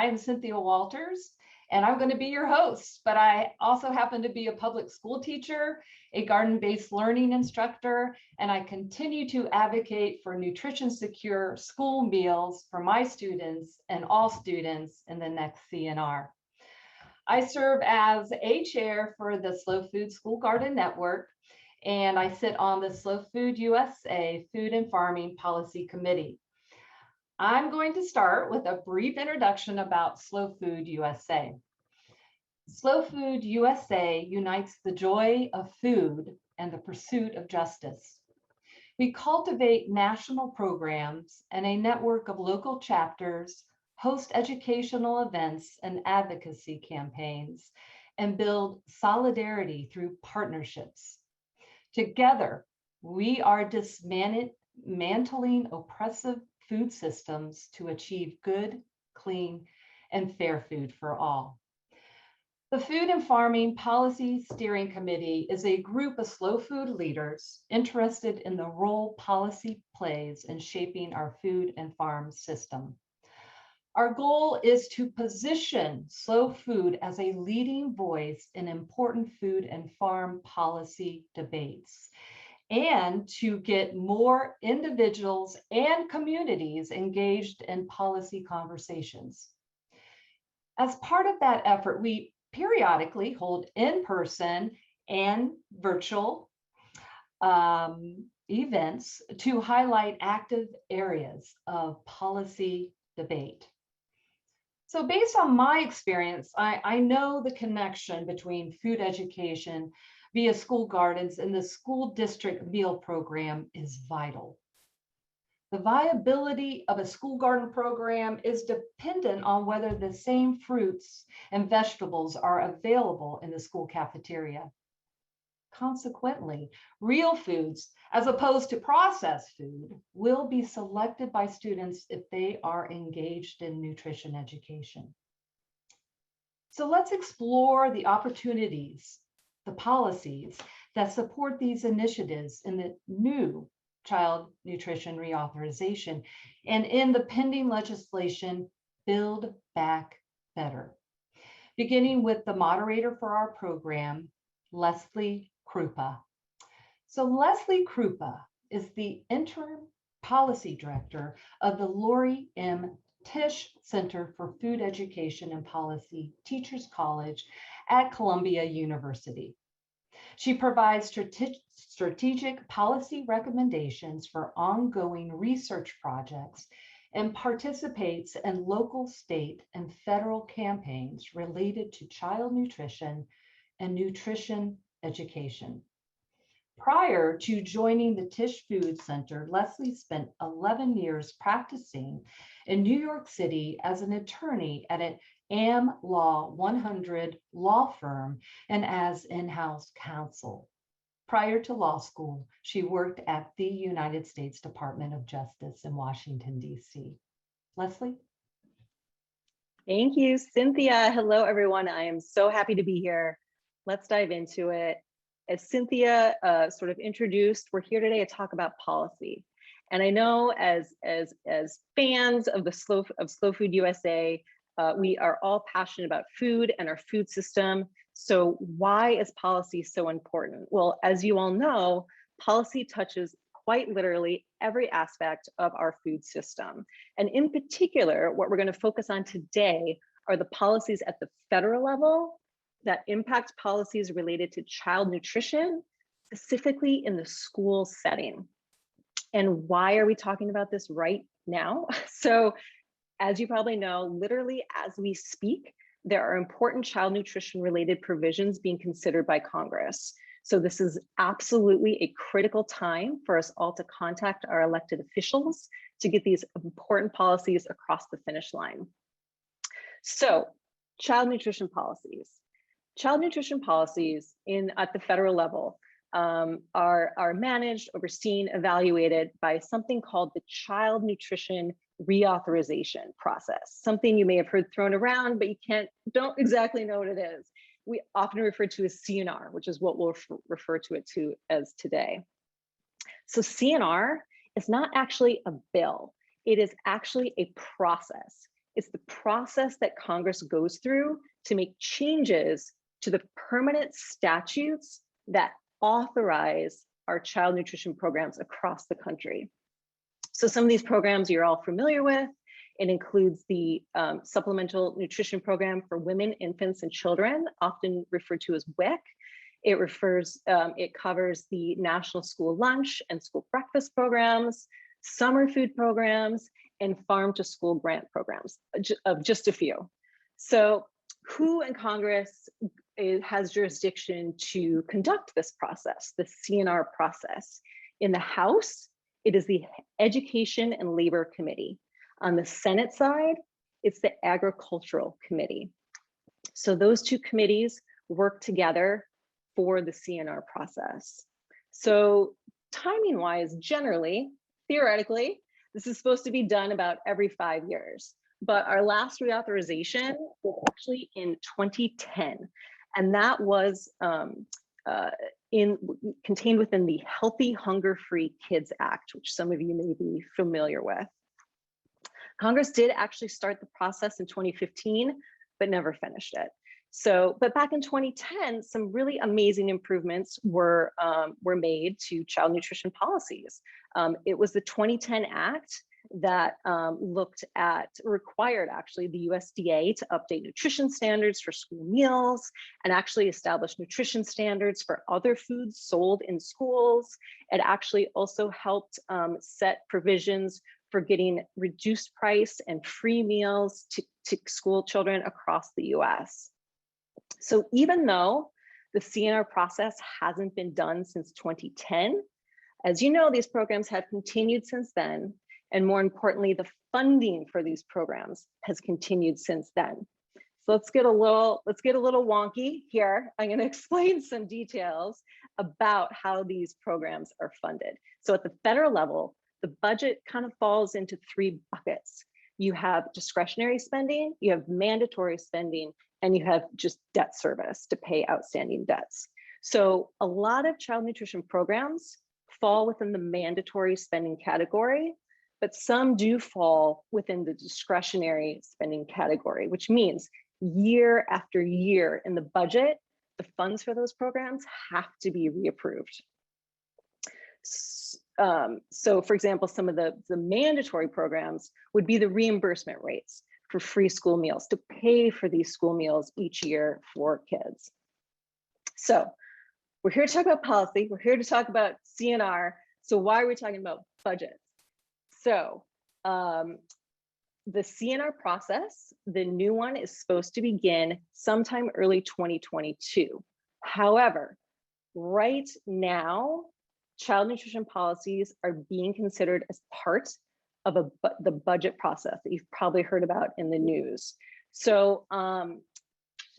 I'm Cynthia Walters, and I'm going to be your host, but I also happen to be a public school teacher, a garden-based learning instructor, and I continue to advocate for nutrition secure school meals for my students and all students in the next CNR. I serve as a chair for the Slow Food School Garden Network, and I sit on the Slow Food USA Food and Farming Policy Committee. I'm going to start with a brief introduction about Slow Food USA. Slow Food USA unites the joy of food and the pursuit of justice. We cultivate national programs and a network of local chapters, host educational events and advocacy campaigns, and build solidarity through partnerships. Together, we are dismantling oppressive food systems to achieve good, clean, and fair food for all. The Food and Farming Policy Steering Committee is a group of slow food leaders interested in the role policy plays in shaping our food and farm system. Our goal is to position slow food as a leading voice in important food and farm policy debates, and to get more individuals and communities engaged in policy conversations. As part of that effort, we periodically hold in-person and virtual events to highlight active areas of policy debate. So based on my experience, I know the connection between food education via school gardens and the school district meal program is vital. The viability of a school garden program is dependent on whether the same fruits and vegetables are available in the school cafeteria. Consequently, real foods, as opposed to processed food, will be selected by students if they are engaged in nutrition education. So let's explore the opportunities, the policies that support these initiatives in the new Child Nutrition Reauthorization and in the pending legislation, Build Back Better. Beginning with the moderator for our program, Leslie Krupa. So Leslie Krupa is the interim policy director of the Lori M. Tisch Center for Food Education and Policy Teachers College at Columbia University. She provides strategic policy recommendations for ongoing research projects and participates in local, state, and federal campaigns related to child nutrition and nutrition education. Prior to joining the Tisch Food Center, Leslie spent 11 years practicing in New York City as an attorney at an Am Law 100 law firm and as in-house counsel. Prior to law school, she worked at the United States Department of Justice in Washington, D.C. Leslie? Thank you, Cynthia. Hello, everyone. I am so happy to be here. Let's dive into it. As Cynthia sort of introduced, we're here today to talk about policy. And I know as fans of Slow Food USA, we are all passionate about food and our food system. So why is policy so important? Well, as you all know, policy touches quite literally every aspect of our food system. And in particular, what we're going to focus on today are the policies at the federal level that impact policies related to child nutrition, specifically in the school setting. And why are we talking about this right now? So, as you probably know, literally as we speak, there are important child nutrition related provisions being considered by Congress. So this is absolutely a critical time for us all to contact our elected officials to get these important policies across the finish line. So, child nutrition policies. Child nutrition policies at the federal level are managed, overseen, evaluated by something called the Child Nutrition Reauthorization process, something you may have heard thrown around, but you don't exactly know what it is. We often refer to as CNR, which is what we'll refer to it as today. So CNR is not actually a bill. It is actually a process. It's the process that Congress goes through to make changes to the permanent statutes that authorize our child nutrition programs across the country. So some of these programs you're all familiar with. It includes the Supplemental Nutrition Program for Women, Infants, and Children, often referred to as WIC. It covers the National School Lunch and School Breakfast programs, summer food programs, and farm to school grant programs, of just a few. So who in Congress has jurisdiction to conduct this process, the CNR process? In the House, it is the Education and Labor Committee. On the Senate side, it's the Agricultural Committee. So those two committees work together for the CNR process. So timing-wise, generally, theoretically, this is supposed to be done about every 5 years. But our last reauthorization was actually in 2010. And that was contained within the Healthy Hunger-Free Kids Act, which some of you may be familiar with. Congress did actually start the process in 2015, but never finished it. So, but back in 2010, some really amazing improvements were made to child nutrition policies. It was the 2010 Act that required actually the USDA to update nutrition standards for school meals and actually establish nutrition standards for other foods sold in schools. It actually also helped set provisions for getting reduced price and free meals to school children across the US. So even though the CNR process hasn't been done since 2010, as you know, these programs have continued since then. And more importantly, the funding for these programs has continued since then. So let's get a little wonky here. I'm going to explain some details about how these programs are funded. So at the federal level, the budget kind of falls into 3 buckets. You have discretionary spending, you have mandatory spending, and you have just debt service to pay outstanding debts. So a lot of child nutrition programs fall within the mandatory spending category, but some do fall within the discretionary spending category, which means year after year in the budget, the funds for those programs have to be reapproved. So for example, some of the mandatory programs would be the reimbursement rates for free school meals, to pay for these school meals each year for kids. So we're here to talk about policy. We're here to talk about CNR. So why are we talking about budgets? So the CNR process, the new one is supposed to begin sometime early 2022. However, right now, child nutrition policies are being considered as part of the budget process that you've probably heard about in the news. So,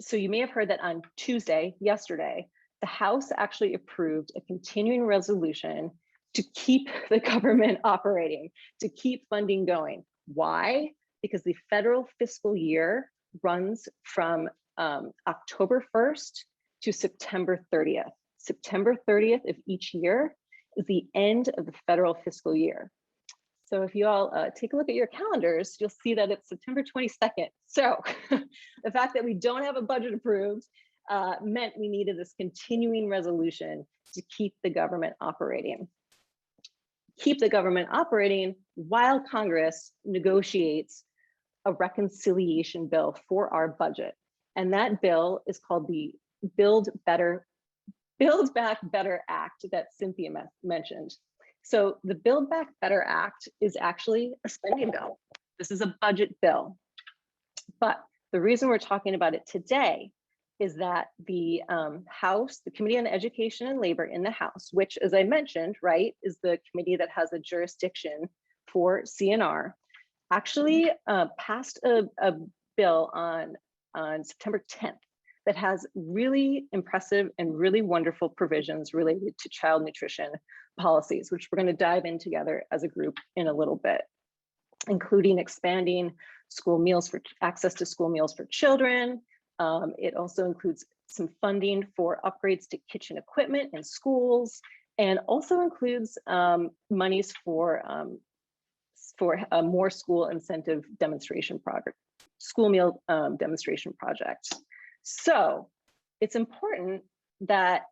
so you may have heard that on Tuesday, yesterday, the House actually approved a continuing resolution to keep the government operating, to keep funding going. Why? Because the federal fiscal year runs from October 1st to September 30th. September 30th of each year is the end of the federal fiscal year. So if you all take a look at your calendars, you'll see that it's September 22nd. So the fact that we don't have a budget approved meant we needed this continuing resolution to keep the government operating. Keep the government operating while Congress negotiates a reconciliation bill for our budget. And that bill is called the Buildback Better Act that Cynthia mentioned. So the Build Back Better Act is actually a spending bill. This is a budget bill. But the reason we're talking about it today is that the House, the Committee on Education and Labor in the House, which, as I mentioned, right, is the committee that has a jurisdiction for CNR, actually passed a bill on September 10th that has really impressive and really wonderful provisions related to child nutrition policies, which we're going to dive in together as a group in a little bit, including expanding school meals for access to school meals for children. It also includes some funding for upgrades to kitchen equipment in schools, and also includes monies for more school incentive demonstration school meal demonstration project. So it's important that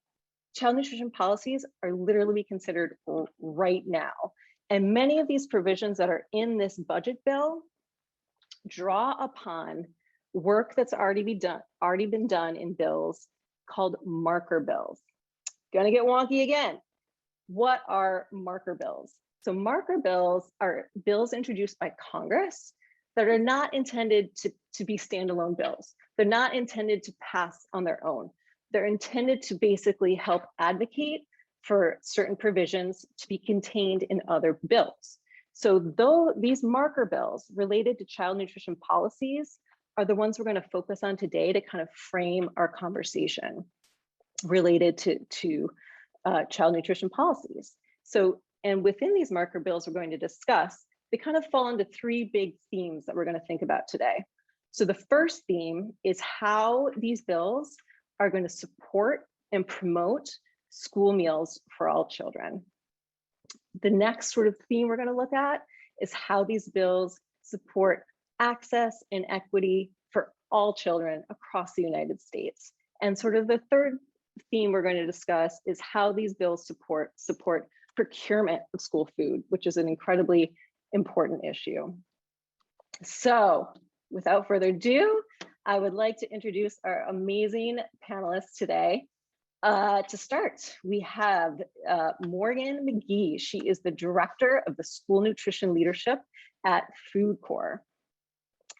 child nutrition policies are literally considered right now. And many of these provisions that are in this budget bill draw upon work that's already been done in bills called marker bills. Gonna get wonky again. What are marker bills? So marker bills are bills introduced by Congress that are not intended to be standalone bills. They're not intended to pass on their own. They're intended to basically help advocate for certain provisions to be contained in other bills. So though these marker bills related to child nutrition policies are the ones we're going to focus on today to kind of frame our conversation related to child nutrition policies. So, and within these marker bills we're going to discuss, they kind of fall into three big themes that we're going to think about today. So the first theme is how these bills are going to support and promote school meals for all children. The next sort of theme we're going to look at is how these bills support access and equity for all children across the United States. And sort of the third theme we're going to discuss is how these bills support procurement of school food, which is an incredibly important issue. So without further ado, I would like to introduce our amazing panelists today. To start, we have Morgan McGee. She is the Director of the School Nutrition Leadership at Food Corps.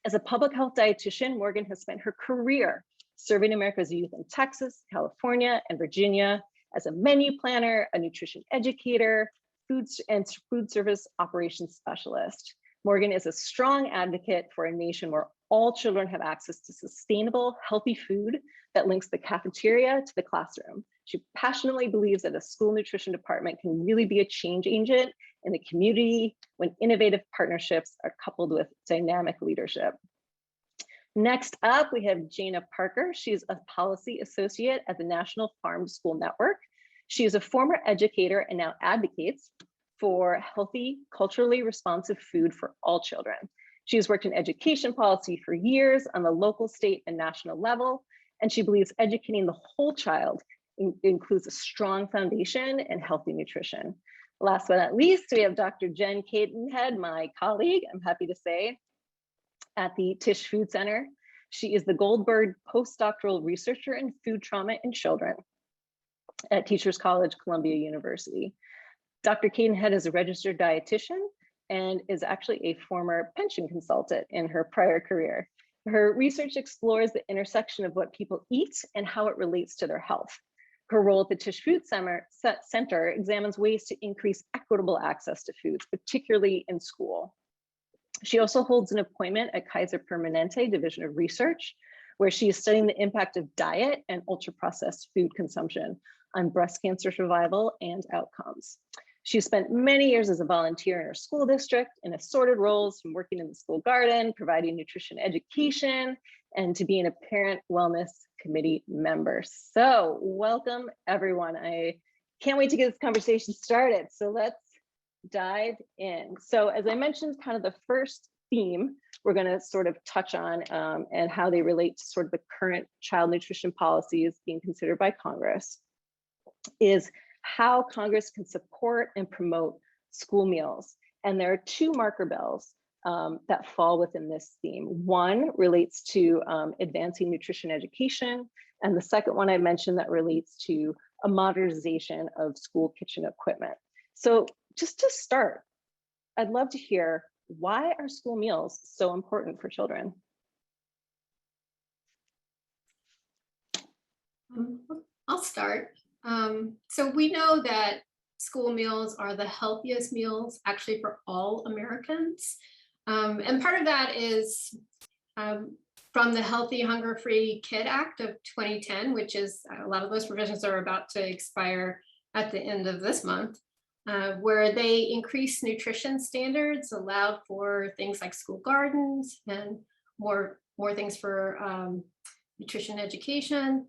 As a public health dietitian, Morgan has spent her career serving America's youth in Texas, California, and Virginia as a menu planner, a nutrition educator, food service operations specialist. Morgan is a strong advocate for a nation where all children have access to sustainable, healthy food that links the cafeteria to the classroom. She passionately believes that a school nutrition department can really be a change agent in the community when innovative partnerships are coupled with dynamic leadership. Next up, we have Jana Parker. She's a policy associate at the National Farm to School Network. She is a former educator and now advocates for healthy, culturally responsive food for all children. She has worked in education policy for years on the local, state, and national level, and she believes educating the whole child includes a strong foundation and healthy nutrition. Last but not least, we have Dr. Jen Cadenhead, my colleague, I'm happy to say, at the Tisch Food Center. She is the Goldberg postdoctoral researcher in food trauma in children at Teachers College, Columbia University. Dr. Cadenhead is a registered dietitian and is actually a former pension consultant in her prior career. Her research explores the intersection of what people eat and how it relates to their health. Her role at the Tisch Food Center examines ways to increase equitable access to foods, particularly in school. She also holds an appointment at Kaiser Permanente Division of Research, where she is studying the impact of diet and ultra-processed food consumption on breast cancer survival and outcomes. She spent many years as a volunteer in her school district in assorted roles, from working in the school garden, providing nutrition education, and to being a parent wellness committee member. So welcome everyone. I can't wait to get this conversation started. So let's dive in. So as I mentioned, kind of the first theme we're going to sort of touch on and how they relate to sort of the current child nutrition policies being considered by Congress is how Congress can support and promote school meals. And there are two marker bills that fall within this theme. One relates to advancing nutrition education, and the second one I mentioned that relates to a modernization of school kitchen equipment. So just to start, I'd love to hear, why are school meals so important for children? I'll start. So we know that school meals are the healthiest meals actually for all Americans. And part of that is from the Healthy Hunger-Free Kid Act of 2010, which is a lot of those provisions are about to expire at the end of this month, where they increased nutrition standards, allowed for things like school gardens and more things for nutrition education.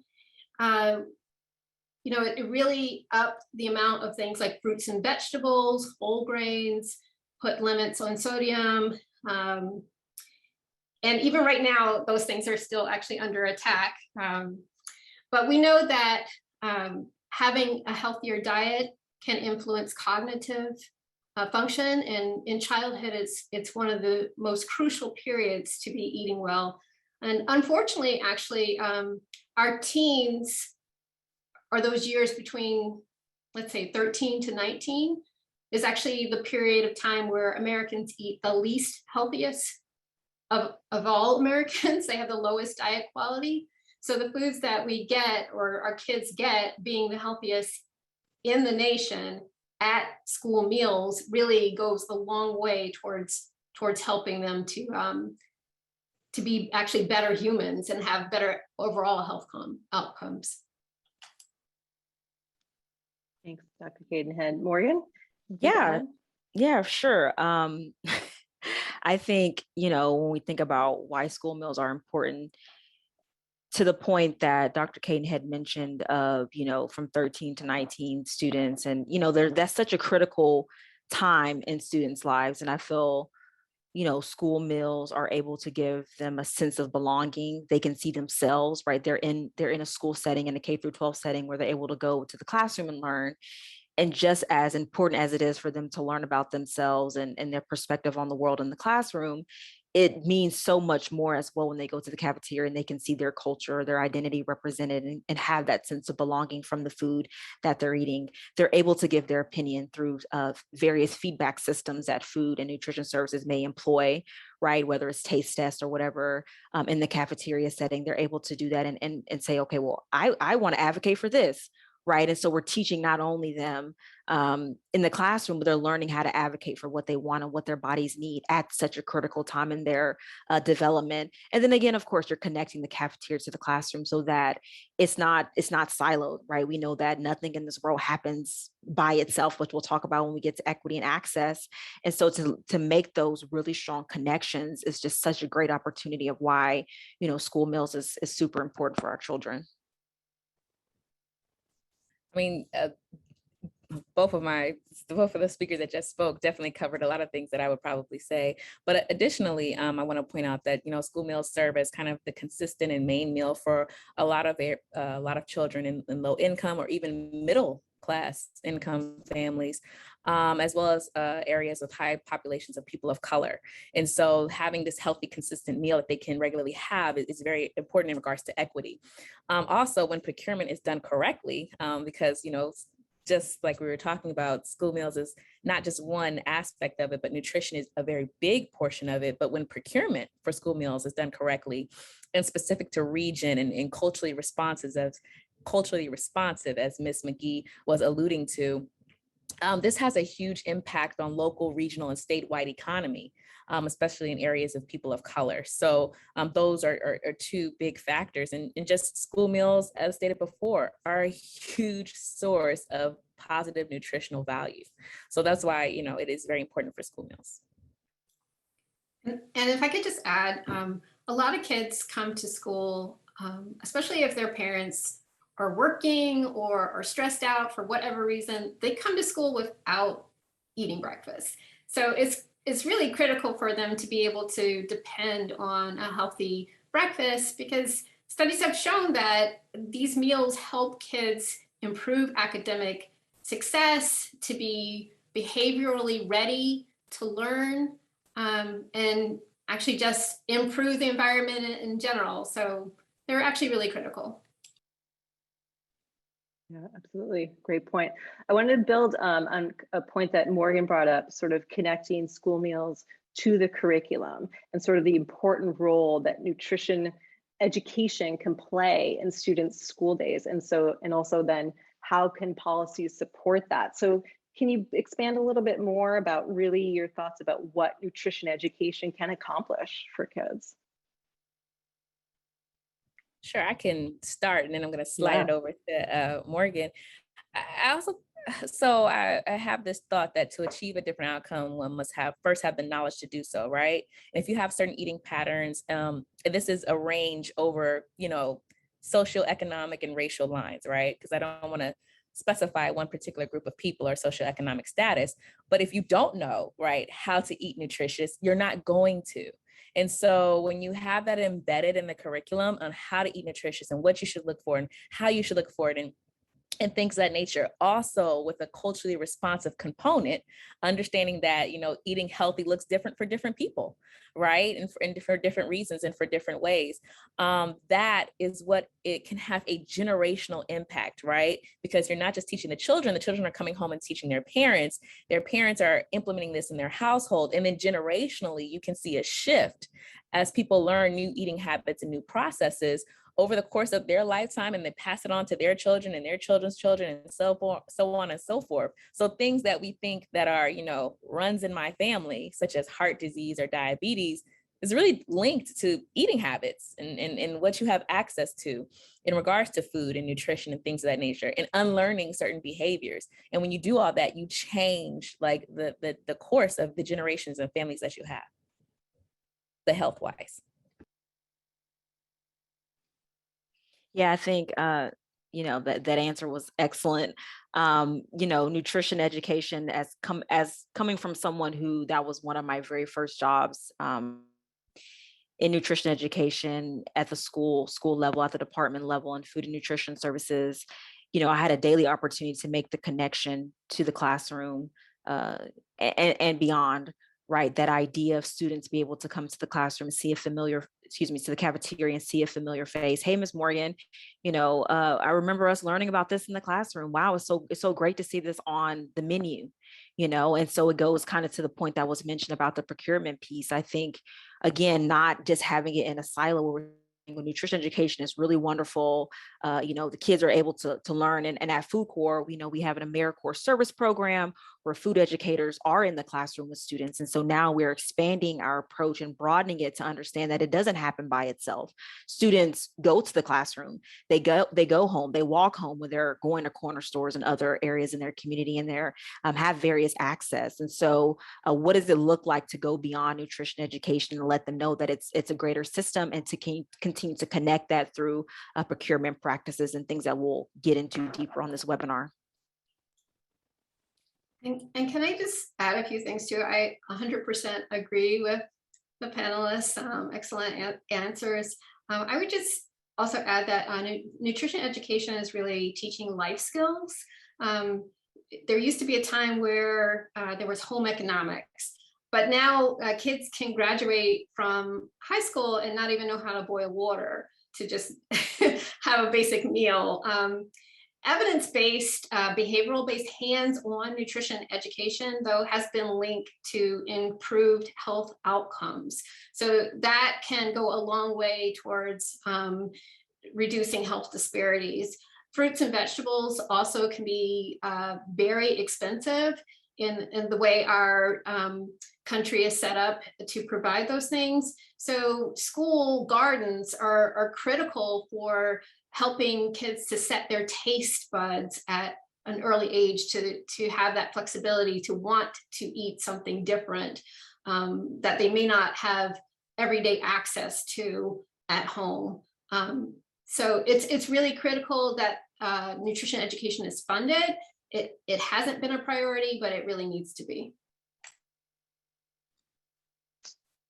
You know, it really upped the amount of things like fruits and vegetables, whole grains, put limits on sodium, And even right now, those things are still actually under attack. But we know that having a healthier diet can influence cognitive function. And in childhood, it's one of the most crucial periods to be eating well. And unfortunately, actually, our teens, or those years between, let's say, 13 to 19, is actually the period of time where Americans eat the least healthiest of all Americans. They have the lowest diet quality. So the foods that we get, or our kids get, being the healthiest in the nation at school meals, really goes a long way towards helping them to be actually better humans and have better overall health outcomes. Thanks, Dr. Cadenhead. Morgan? Yeah, sure. I think, when we think about why school meals are important, to the point that Dr. Caden had mentioned of, from 13 to 19 students, and, that's such a critical time in students' lives. And I feel, school meals are able to give them a sense of belonging. They can see themselves, right? They're in a school setting, in a K through 12 setting, where they're able to go to the classroom and learn. And just as important as it is for them to learn about themselves and their perspective on the world in the classroom, it means so much more as well when they go to the cafeteria and they can see their culture, their identity represented, and have that sense of belonging from the food that they're eating. They're able to give their opinion through various feedback systems that food and nutrition services may employ, right? Whether it's taste tests or whatever in the cafeteria setting, they're able to do that and say, okay, well, I want to advocate for this. Right. And so we're teaching not only them in the classroom, but they're learning how to advocate for what they want and what their bodies need at such a critical time in their development. And then again, of course, you're connecting the cafeteria to the classroom so that it's not siloed. Right. We know that nothing in this world happens by itself, which we'll talk about when we get to equity and access. And so to make those really strong connections is just such a great opportunity of why, school meals is super important for our children. I mean, both of the speakers that just spoke definitely covered a lot of things that I would probably say. But additionally, I want to point out that school meals serve as kind of the consistent and main meal for a lot of children in low income or even middle class income families, as well as areas with high populations of people of color. And so having this healthy, consistent meal that they can regularly have is very important in regards to equity. Also, when procurement is done correctly, because, just like we were talking about, school meals is not just one aspect of it, but nutrition is a very big portion of it. But when procurement for school meals is done correctly and specific to region and culturally responsive, as Ms. McGee was alluding to, this has a huge impact on local, regional, and statewide economy, especially in areas of people of color. So those are two big factors. And just school meals, as stated before, are a huge source of positive nutritional value. So that's why, it is very important for school meals. And if I could just add, a lot of kids come to school, especially if their parents are working or are stressed out for whatever reason, they come to school without eating breakfast. So it's really critical for them to be able to depend on a healthy breakfast, because studies have shown that these meals help kids improve academic success, to be behaviorally ready to learn, and actually just improve the environment in general. So they're actually really critical. Yeah, absolutely. Great point. I wanted to build on a point that Morgan brought up, sort of connecting school meals to the curriculum and sort of the important role that nutrition education can play in students' school days. And also then how can policies support that? So can you expand a little bit more about really your thoughts about what nutrition education can accomplish for kids? Sure, I can start, and then I'm going to slide it over to Morgan. I have this thought that to achieve a different outcome, one must first have the knowledge to do so, right? And if you have certain eating patterns, and this is a range over, socioeconomic and racial lines, right? Because I don't want to specify one particular group of people or socioeconomic status, but if you don't know, right, how to eat nutritious, you're not going to. And so when you have that embedded in the curriculum on how to eat nutritious and what you should look for and how you should look for it, and things of that nature, also with a culturally responsive component, understanding that, eating healthy looks different for different people, right? And for different reasons and for different ways. That is what it can have a generational impact, right? Because you're not just teaching the children are coming home and teaching their parents are implementing this in their household. And then generationally, you can see a shift as people learn new eating habits and new processes over the course of their lifetime, and they pass it on to their children and their children's children, and so on and so forth. So things that we think that are, runs in my family, such as heart disease or diabetes, is really linked to eating habits and what you have access to in regards to food and nutrition and things of that nature, and unlearning certain behaviors. And when you do all that, you change like the course of the generations of families that you have, the health wise. Yeah, I think that answer was excellent. Nutrition education as coming from someone who that was one of my very first jobs in nutrition education at the school level, at the department level, and food and nutrition services. I had a daily opportunity to make the connection to the classroom and beyond. Right, that idea of students be able to come to the classroom and see to the cafeteria and see a familiar face. Hey, Ms. Morgan, I remember us learning about this in the classroom. Wow, it's so great to see this on the menu, and so it goes kind of to the point that was mentioned about the procurement piece. I think, again, not just having it in a silo where nutrition education is really wonderful. The kids are able to learn. And at Food Corps, we have an AmeriCorps service program where food educators are in the classroom with students. And so now we're expanding our approach and broadening it to understand that it doesn't happen by itself. Students go to the classroom, they go home, they walk home when they're going to corner stores and other areas in their community, and they're have various access. And so what does it look like to go beyond nutrition education and let them know that it's a greater system, and to continue to connect that through procurement practices and things that we'll get into deeper on this webinar. And can I just add a few things too? I 100% agree with the panelists. Excellent answers. I would just also add that nutrition education is really teaching life skills. There used to be a time where there was home economics, but now kids can graduate from high school and not even know how to boil water to just have a basic meal. Evidence-based, behavioral-based, hands-on nutrition education, though, has been linked to improved health outcomes. So that can go a long way towards reducing health disparities. Fruits and vegetables also can be very expensive in the way our country is set up to provide those things. So school gardens are critical for helping kids to set their taste buds at an early age, to have that flexibility to want to eat something different that they may not have everyday access to at home. So it's really critical that nutrition education is funded. It hasn't been a priority, but it really needs to be.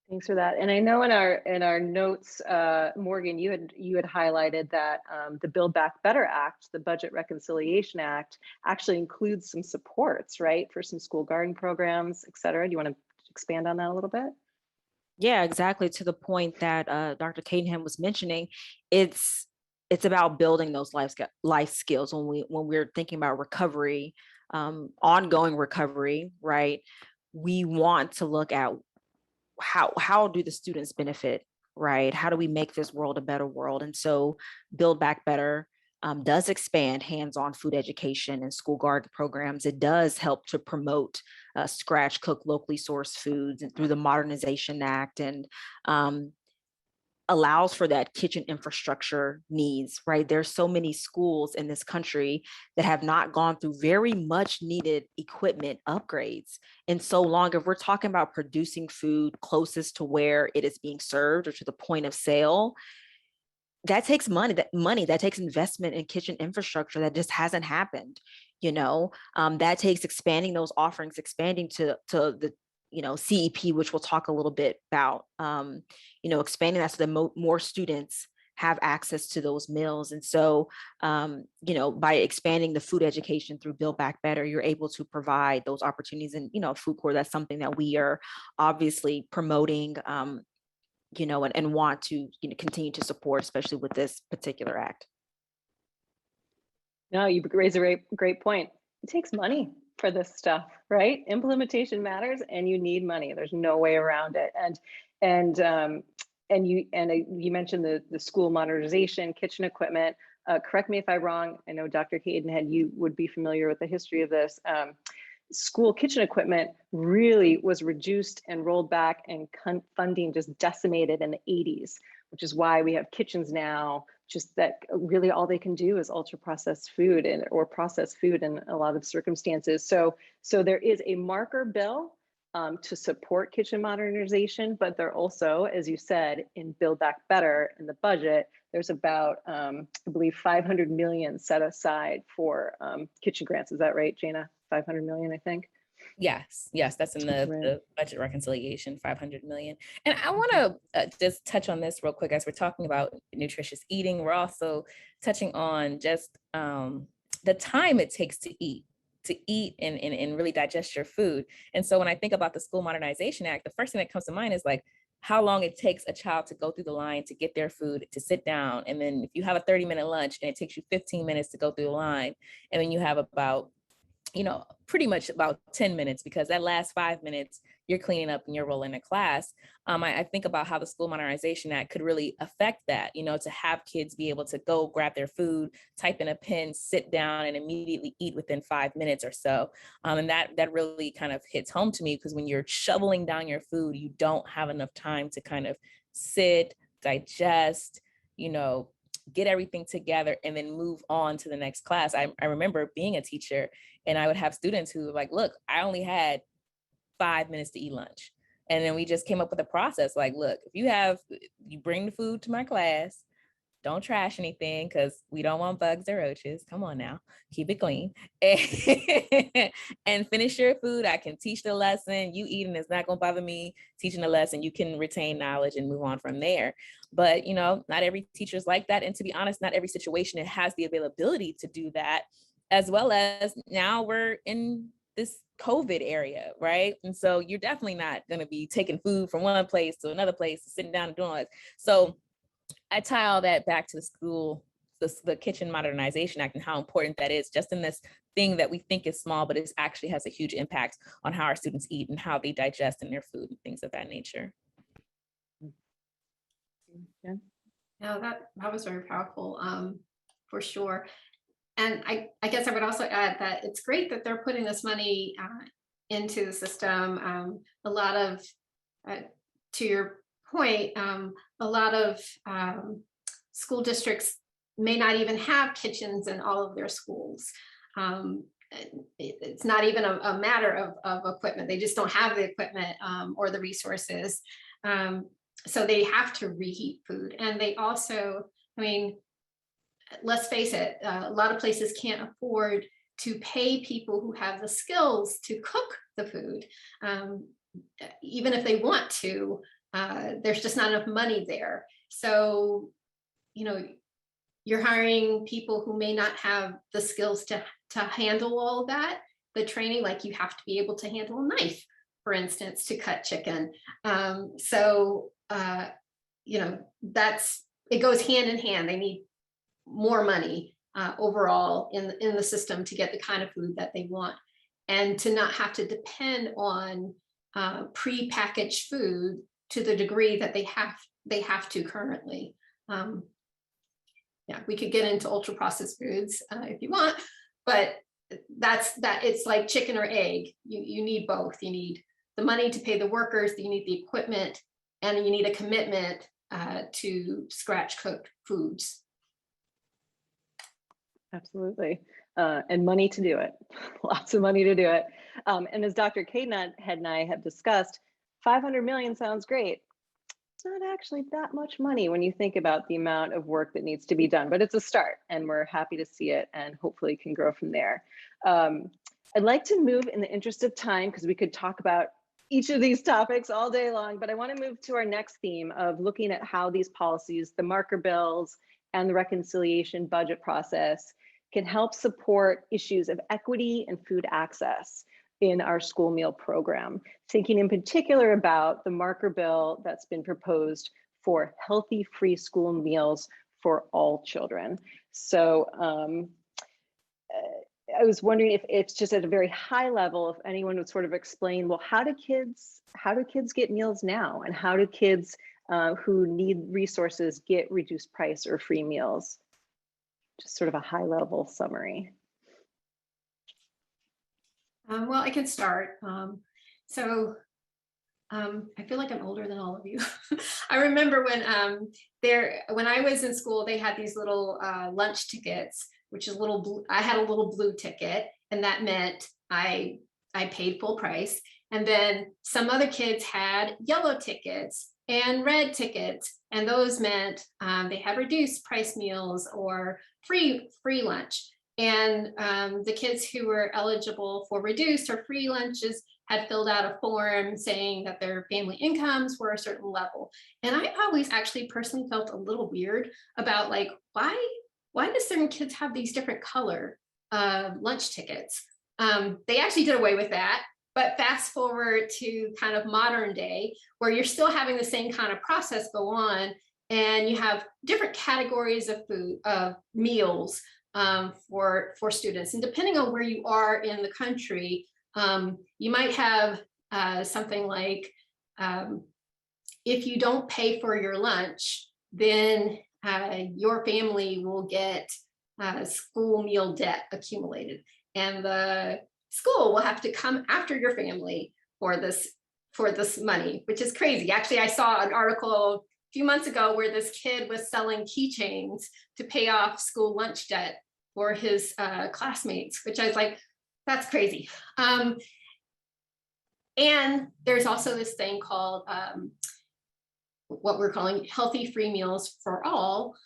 Thanks for that. And I know in our notes, Morgan, you had highlighted that the Buildback Better Act, the Budget Reconciliation Act, actually includes some supports, right, for some school garden programs, et cetera. Do you want to expand on that a little bit? Yeah, exactly. To the point that Dr. Cadenham was mentioning, it's about building those life skills when we're thinking about recovery, ongoing recovery, right? We want to look at how do the students benefit, right? How do we make this world a better world? And so Build Back Better does expand hands-on food education and school garden programs. It does help to promote scratch cook, locally sourced foods, and through the Modernization Act, and allows for that kitchen infrastructure needs, right? There's so many schools in this country that have not gone through very much needed equipment upgrades in so long. If we're talking about producing food closest to where it is being served or to the point of sale, that takes money, that takes investment in kitchen infrastructure that just hasn't happened. That takes expanding those offerings, expanding to the CEP, which we'll talk a little bit about, expanding that so that more students have access to those meals. And so, by expanding the food education through Build Back Better, you're able to provide those opportunities. And, food corps, that's something that we are obviously promoting, and want to continue to support, especially with this particular act. No, you raise a great point. It takes money for this stuff, right? Implementation matters, and you need money. There's no way around it. And you mentioned the school modernization, kitchen equipment. Correct me if I'm wrong. I know Dr. Cadenhead, you would be familiar with the history of this. School kitchen equipment really was reduced and rolled back, and funding just decimated in the 80s, which is why we have kitchens now, just that really all they can do is ultra processed food or processed food in a lot of circumstances. So there is a marker bill to support kitchen modernization, but there also, as you said, in Build Back Better in the budget, there's about, I believe, 500 million set aside for kitchen grants. Is that right, Jana? 500 million, I think. Yes, that's in the budget reconciliation, 500 million. And I want to just touch on this real quick. As we're talking about nutritious eating, we're also touching on just the time it takes to eat and really digest your food. And so when I think about the School Modernization Act, the first thing that comes to mind is like how long it takes a child to go through the line to get their food, to sit down. And then if you have a 30-minute lunch and it takes you 15 minutes to go through the line, and then you have about pretty much about 10 minutes, because that last 5 minutes you're cleaning up and you're rolling a class. I think about how the School Modernization Act could really affect that, to have kids be able to go grab their food, type in a pin, sit down, and immediately eat within 5 minutes or so. And that really kind of hits home to me, because when you're shoveling down your food, you don't have enough time to kind of sit, digest, get everything together, and then move on to the next class. I remember being a teacher, and I would have students who were like, look, I only had 5 minutes to eat lunch. And then we just came up with a process like, look, if you bring the food to my class, don't trash anything, because we don't want bugs or roaches. Come on now, keep it clean. And finish your food. I can teach the lesson. You eating is not going to bother me. Teaching the lesson, you can retain knowledge and move on from there. But, not every teacher is like that. And to be honest, not every situation it has the availability to do that, as well as now we're in this COVID area, right? And so you're definitely not going to be taking food from one place to another place, sitting down and doing all that. So I tie all that back to the Kitchen Modernization Act, and how important that is, just in this thing that we think is small, but it actually has a huge impact on how our students eat and how they digest in their food and things of that nature. Yeah, that was very powerful, for sure. And I guess I would also add that it's great that they're putting this money into the system. A lot of, to your point, a lot of school districts may not even have kitchens in all of their schools. It's not even a matter of equipment. They just don't have the equipment or the resources. So they have to reheat food. And they also, let's face it, a lot of places can't afford to pay people who have the skills to cook the food. Even if they want to, there's just not enough money there. So, you're hiring people who may not have the skills to handle all of that, the training, like you have to be able to handle a knife, for instance, to cut chicken. It goes hand in hand. They need more money overall in the system to get the kind of food that they want, and to not have to depend on pre-packaged food to the degree that they have to currently. We could get into ultra processed foods if you want, but it's like chicken or egg. You need both. You need the money to pay the workers, you need the equipment, and you need a commitment to scratch cooked foods. Absolutely. And money to do it. Lots of money to do it. And as Dr. Cadenhead and I have discussed, 500 million sounds great. It's not actually that much money when you think about the amount of work that needs to be done, but it's a start, and we're happy to see it, and hopefully can grow from there. I'd like to move, in the interest of time, because we could talk about each of these topics all day long, but I want to move to our next theme of looking at how these policies, the marker bills and the reconciliation budget process, can help support issues of equity and food access in our school meal program, thinking in particular about the marker bill that's been proposed for healthy free school meals for all children. So I was wondering if it's just at a very high level, if anyone would sort of explain, well, how do kids get meals now? And how do kids who need resources get reduced price or free meals? Just sort of a high level summary. Well, I can start. I feel like I'm older than all of you. I remember when I was in school, they had these little lunch tickets, which is I had a little blue ticket, and that meant I paid full price. And then some other kids had yellow tickets and red tickets, and those meant they had reduced price meals or free lunch. And the kids who were eligible for reduced or free lunches had filled out a form saying that their family incomes were a certain level. And I always actually personally felt a little weird about, like, why do certain kids have these different color lunch tickets? They actually did away with that. But fast forward to kind of modern day, where you're still having the same kind of process go on, and you have different categories of food, meals for students. And depending on where you are in the country, you might have something like, if you don't pay for your lunch, then your family will get school meal debt accumulated, and the school will have to come after your family for this money, which is crazy. Actually, I saw an article a few months ago where this kid was selling keychains to pay off school lunch debt for his classmates, which I was like, that's crazy. And there's also this thing called what we're calling healthy free meals for all,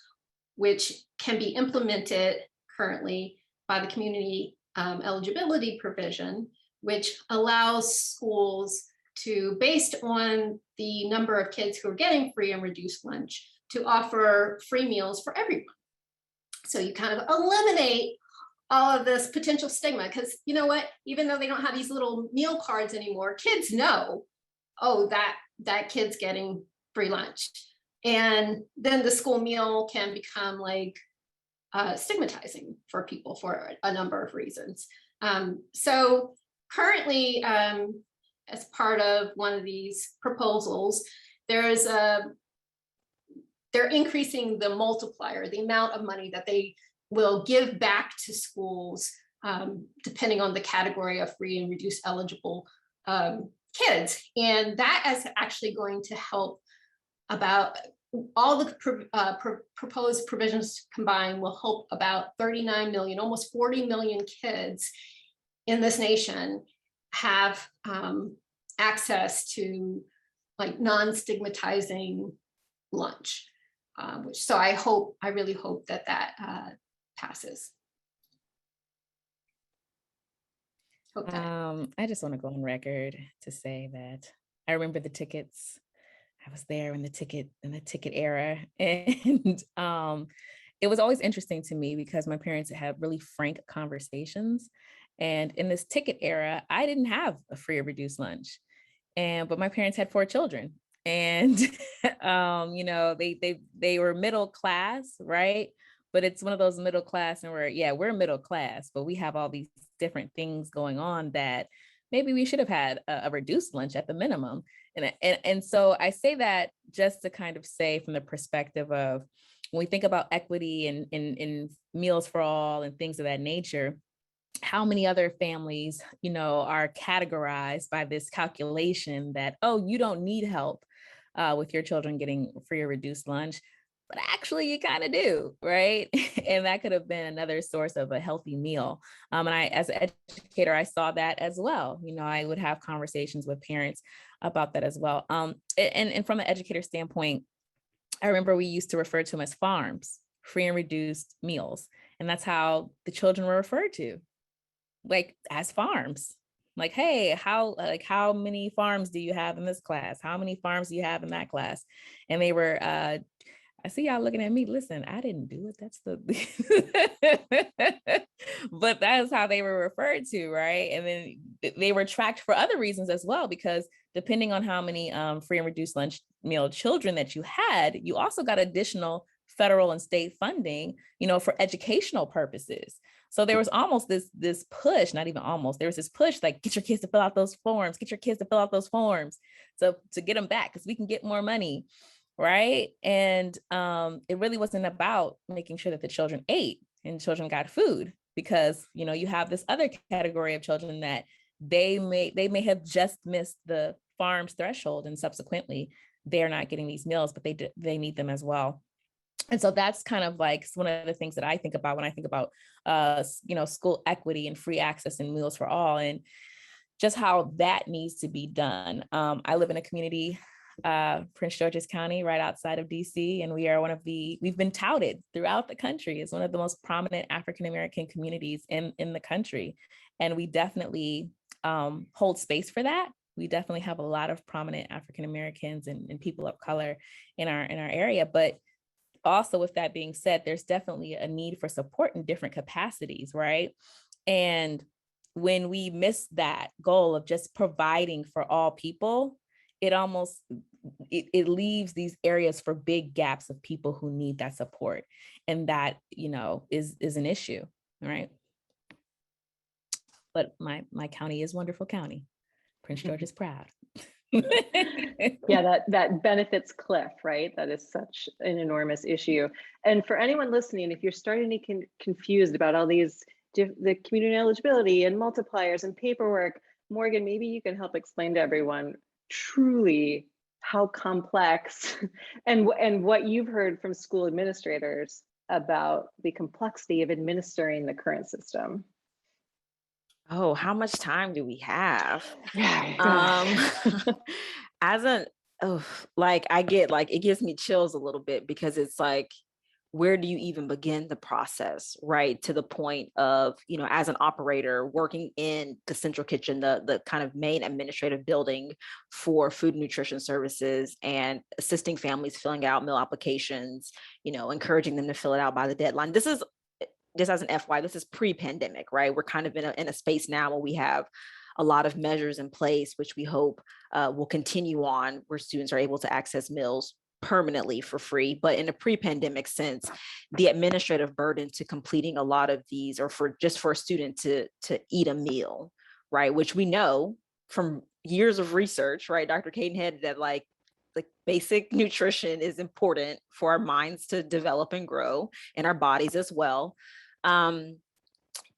which can be implemented currently by the community eligibility provision, which allows schools to, based on the number of kids who are getting free and reduced lunch, to offer free meals for everyone. So you kind of eliminate all of this potential stigma, because you know what, even though they don't have these little meal cards anymore, kids know, oh, that kid's getting free lunch. And then the school meal can become like stigmatizing for people for a number of reasons. So currently, as part of one of these proposals, they're increasing the multiplier, the amount of money that they will give back to schools, depending on the category of free and reduced eligible kids. And that is actually going to help about all the proposed provisions combined will help about 39 million, almost 40 million kids in this nation have access to like non-stigmatizing lunch, so I really hope that passes. I just want to go on record to say that I remember the tickets. I was there in the ticket era, and it was always interesting to me because my parents had really frank conversations. And in this ticket era, I didn't have a free or reduced lunch, but my parents had 4 children, and they were middle class, right? But it's one of those middle class, and we're middle class, but we have all these different things going on that maybe we should have had a reduced lunch at the minimum. And so I say that just to kind of say, from the perspective of when we think about equity and meals for all and things of that nature, how many other families, are categorized by this calculation that, oh, you don't need help with your children getting free or reduced lunch, but actually you kind of do, right? And that could have been another source of a healthy meal. And I, as an educator, I saw that as well. I would have conversations with parents about that as well. And from an educator standpoint, I remember we used to refer to them as farms, free and reduced meals. And that's how the children were referred to, like as farms. Like, hey, how many farms do you have in this class? How many farms do you have in that class? And they were, I see y'all looking at me. Listen, I didn't do it. That's the, but that is how they were referred to, right? And then they were tracked for other reasons as well, because depending on how many free and reduced lunch meal children that you had, you also got additional federal and state funding, for educational purposes. So there was almost this push, not even almost, there was this push, like, get your kids to fill out those forms, so to get them back, because we can get more money. Right. And it really wasn't about making sure that the children ate and children got food, because, you have this other category of children that they may have just missed the farm's threshold, and subsequently they're not getting these meals, but they need them as well. And so that's kind of like one of the things that I think about when I think about, school equity and free access and meals for all, and just how that needs to be done. I live in a community, Prince George's County, right outside of DC. And we are we've been touted throughout the country as one of the most prominent African-American communities in the country. And we definitely hold space for that. We definitely have a lot of prominent African-Americans and people of color in our area. But also, with that being said, there's definitely a need for support in different capacities, right? And when we miss that goal of just providing for all people, it leaves these areas for big gaps of people who need that support. And that, is an issue, right? But my county is wonderful county. Prince George is proud. Yeah, that benefits cliff, right? That is such an enormous issue. And for anyone listening, if you're starting to get confused about all these, the community eligibility and multipliers and paperwork, Morgan, maybe you can help explain to everyone truly how complex and what you've heard from school administrators about the complexity of administering the current system. Oh, how much time do we have? Yeah. I get, like, it gives me chills a little bit, because it's like, where do you even begin the process, right? To the point of, as an operator working in the central kitchen, the kind of main administrative building for food and nutrition services, and assisting families filling out meal applications, encouraging them to fill it out by the deadline. This is, just as an FY, this is pre-pandemic, right? We're kind of in a space now where we have a lot of measures in place, which we hope will continue on, where students are able to access meals permanently for free. But in a pre-pandemic sense, the administrative burden to completing a lot of these, or for a student to eat a meal, right? Which we know from years of research, right? Dr. Cadenhead, that like basic nutrition is important for our minds to develop and grow, and our bodies as well.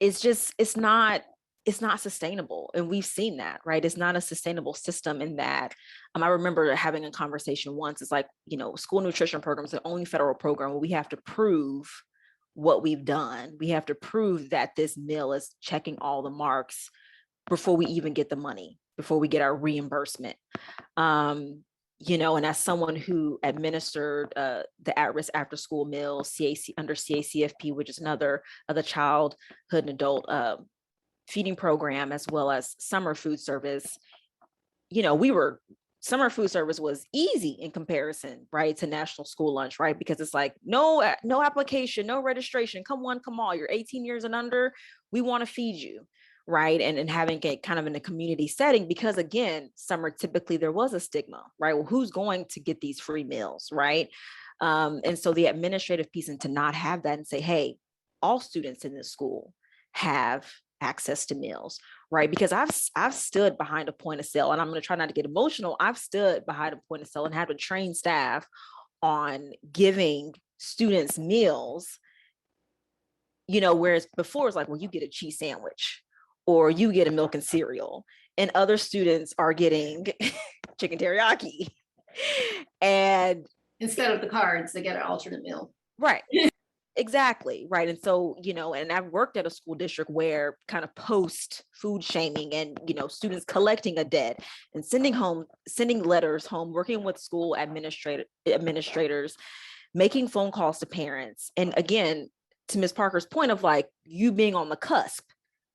It's not sustainable. And we've seen that, right? It's not a sustainable system in that. I remember having a conversation once. It's like, school nutrition programs, the only federal program where we have to prove what we've done. We have to prove that this meal is checking all the marks before we even get the money, before we get our reimbursement. And as someone who administered the at-risk after-school meal under CACFP, which is another childhood and adult feeding program, as well as summer food service, summer food service was easy in comparison, right, to national school lunch, right? Because it's like, no application, no registration, come one, come all, you're 18 years and under, we want to feed you, right? And having it kind of in a community setting, because again, summer, typically there was a stigma, right? Well, who's going to get these free meals, right? And so the administrative piece, and to not have that and say, hey, all students in this school have access to meals, right? Because I've stood behind a point of sale, and I'm going to try not to get emotional. I've stood behind a point of sale and had to train staff on giving students meals, whereas before it's like, well, you get a cheese sandwich or you get a milk and cereal, and other students are getting chicken teriyaki. And instead of the cards, they get an alternate meal. Right. Exactly. Right. And so, and I've worked at a school district where kind of post food shaming and, students collecting a debt and sending letters home, working with school administrators, making phone calls to parents. And again, to Ms. Parker's point of like you being on the cusp,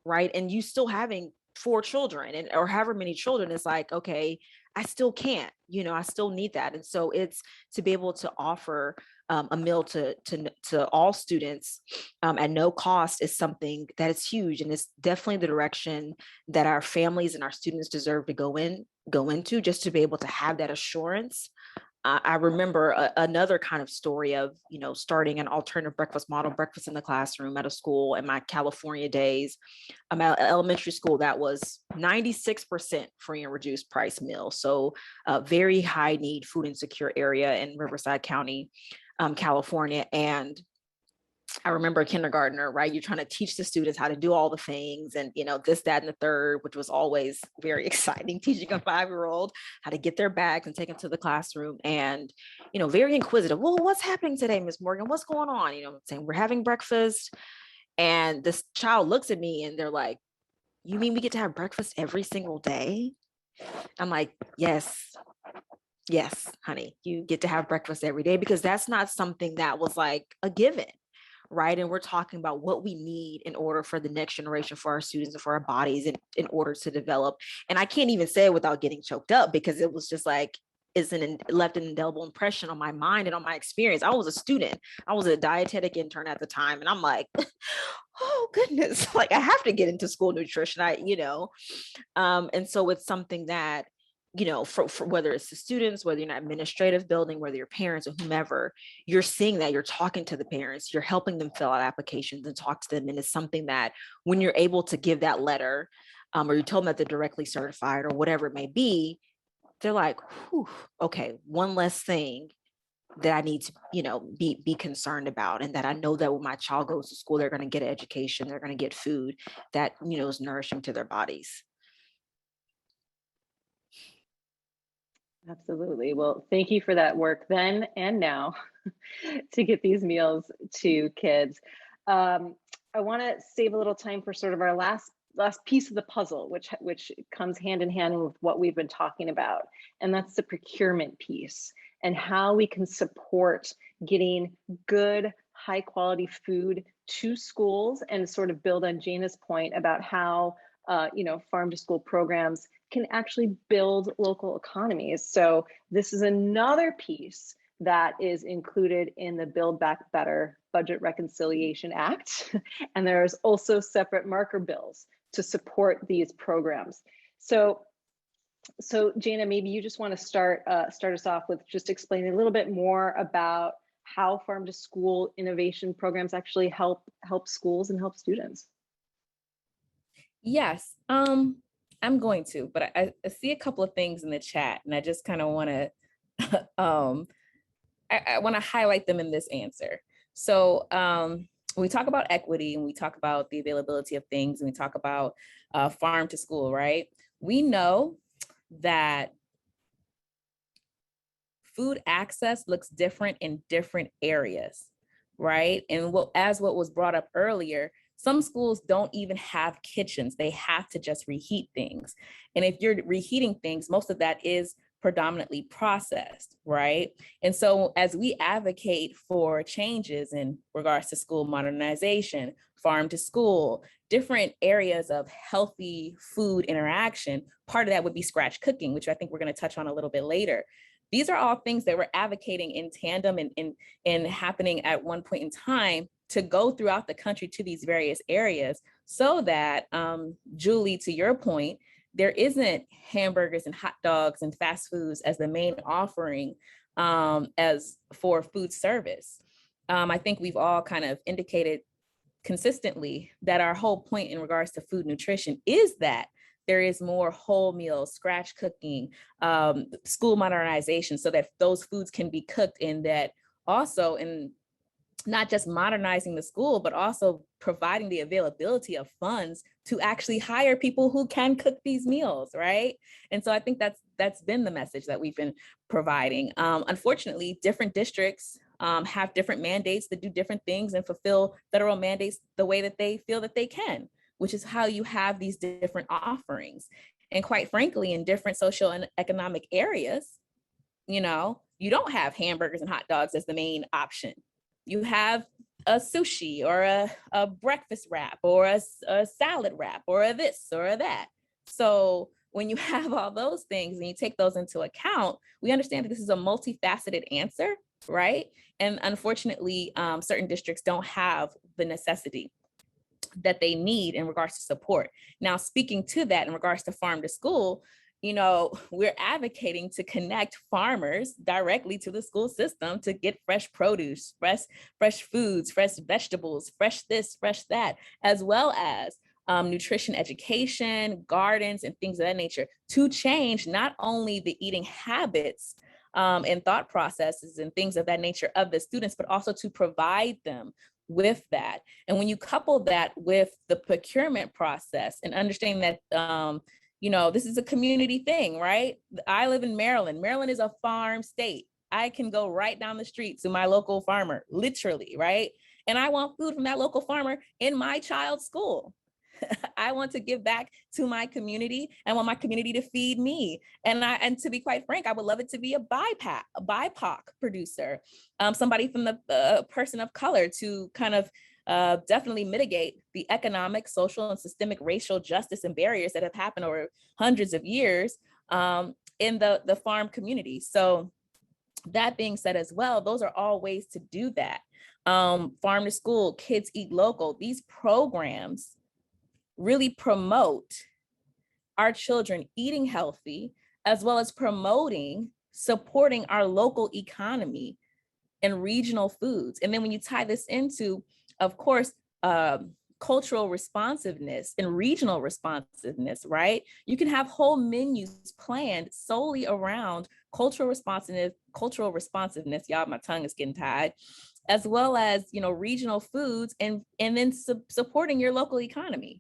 right? And you still having 4 children and or however many children, it's like, okay, I still can't, I still need that. And so it's to be able to offer a meal to all students at no cost is something that is huge, and it's definitely the direction that our families and our students deserve to go into, just to be able to have that assurance. I remember another kind of story of, starting an alternative breakfast model, breakfast in the classroom at a school in my California days. I'm at elementary school that was 96% free and reduced price meal. So a very high need food insecure area in Riverside County, California. And I remember a kindergartner, right? You're trying to teach the students how to do all the things and, this, that, and the third, which was always very exciting, teaching a 5-year-old how to get their bags and take them to the classroom and, very inquisitive. Well, what's happening today, Miss Morgan? What's going on? Saying we're having breakfast. And this child looks at me and they're like, you mean we get to have breakfast every single day? I'm like, yes, honey, you get to have breakfast every day, because that's not something that was like a given. Right. And we're talking about what we need in order for the next generation, for our students and for our bodies in order to develop. And I can't even say it without getting choked up, because it was just like, left an indelible impression on my mind and on my experience. I was a student. I was a dietetic intern at the time. And I'm like, oh goodness, like I have to get into school nutrition. And so it's something that, for whether it's the students, whether you're in an administrative building, whether you're parents or whomever, you're seeing that, you're talking to the parents, you're helping them fill out applications and talk to them. And it's something that when you're able to give that letter, or you tell them that they're directly certified or whatever it may be, they're like, whew, okay, one less thing that I need to, be concerned about. And that I know that when my child goes to school, they're going to get an education, they're going to get food that, is nourishing to their bodies. Absolutely. Well, thank you for that work then and now to get these meals to kids. I want to save a little time for sort of our last piece of the puzzle, which comes hand in hand with what we've been talking about, and that's the procurement piece and how we can support getting good, high quality food to schools, and sort of build on Jana's point about how farm to school programs can actually build local economies. So this is another piece that is included in the Buildback Better Budget Reconciliation Act. And there's also separate marker bills to support these programs. So Jana, maybe you just want to start us off with just explaining a little bit more about how farm to school innovation programs actually help schools and help students. Yes, I'm going to, but I see a couple of things in the chat, and I just kind of want to, I want to highlight them in this answer. So when we talk about equity and we talk about the availability of things and we talk about farm to school, right? We know that food access looks different in different areas, right? And what was brought up earlier, some schools don't even have kitchens. They have to just reheat things. And if you're reheating things, most of that is predominantly processed, right? And so as we advocate for changes in regards to school modernization, farm to school, different areas of healthy food interaction, part of that would be scratch cooking, which I think we're going to touch on a little bit later. These are all things that we're advocating in tandem and happening at one point in time to go throughout the country to these various areas so that, Julie, to your point, there isn't hamburgers and hot dogs and fast foods as the main offering as for food service. I think we've all kind of indicated consistently that our whole point in regards to food nutrition is that there is more whole meals, scratch cooking, school modernization, so that those foods can be cooked, and that also in not just modernizing the school, but also providing the availability of funds to actually hire people who can cook these meals, right? And so I think that's been the message that we've been providing. Unfortunately, different districts have different mandates that do different things and fulfill federal mandates the way that they feel that they can, which is how you have these different offerings. And quite frankly, in different social and economic areas, you don't have hamburgers and hot dogs as the main option. You have a sushi or a breakfast wrap or a salad wrap or a this or a that, So when you have all those things and you take those into account, we understand that this is a multifaceted answer, right? And unfortunately, certain districts don't have the necessity that they need in regards to support. Now, speaking to that in regards to farm to school, you know, we're advocating to connect farmers directly to the school system to get fresh produce, fresh foods, fresh vegetables, fresh this, fresh that, as well as nutrition education, gardens, and things of that nature to change not only the eating habits and thought processes and things of that nature of the students, but also to provide them with that. And when you couple that with the procurement process and understanding that, you know, this is a community thing, right? I live in Maryland. Maryland is a farm state. I can go right down the street to my local farmer, literally, right? And I want food from that local farmer in my child's school. I want to give back to my community. I want my community to feed me. And to be quite frank, I would love it to be a BIPOC producer, somebody from the person of color to kind of definitely mitigate the economic, social, and systemic racial justice and barriers that have happened over hundreds of years in the farm community. So that being said as well, those are all ways to do that. Farm to school, kids eat local, these programs really promote our children eating healthy, as well as supporting our local economy and regional foods. And then when you tie this into, of course, cultural responsiveness and regional responsiveness, right? You can have whole menus planned solely around cultural responsiveness. Y'all, my tongue is getting tied, as well as, you know, regional foods and then supporting your local economy.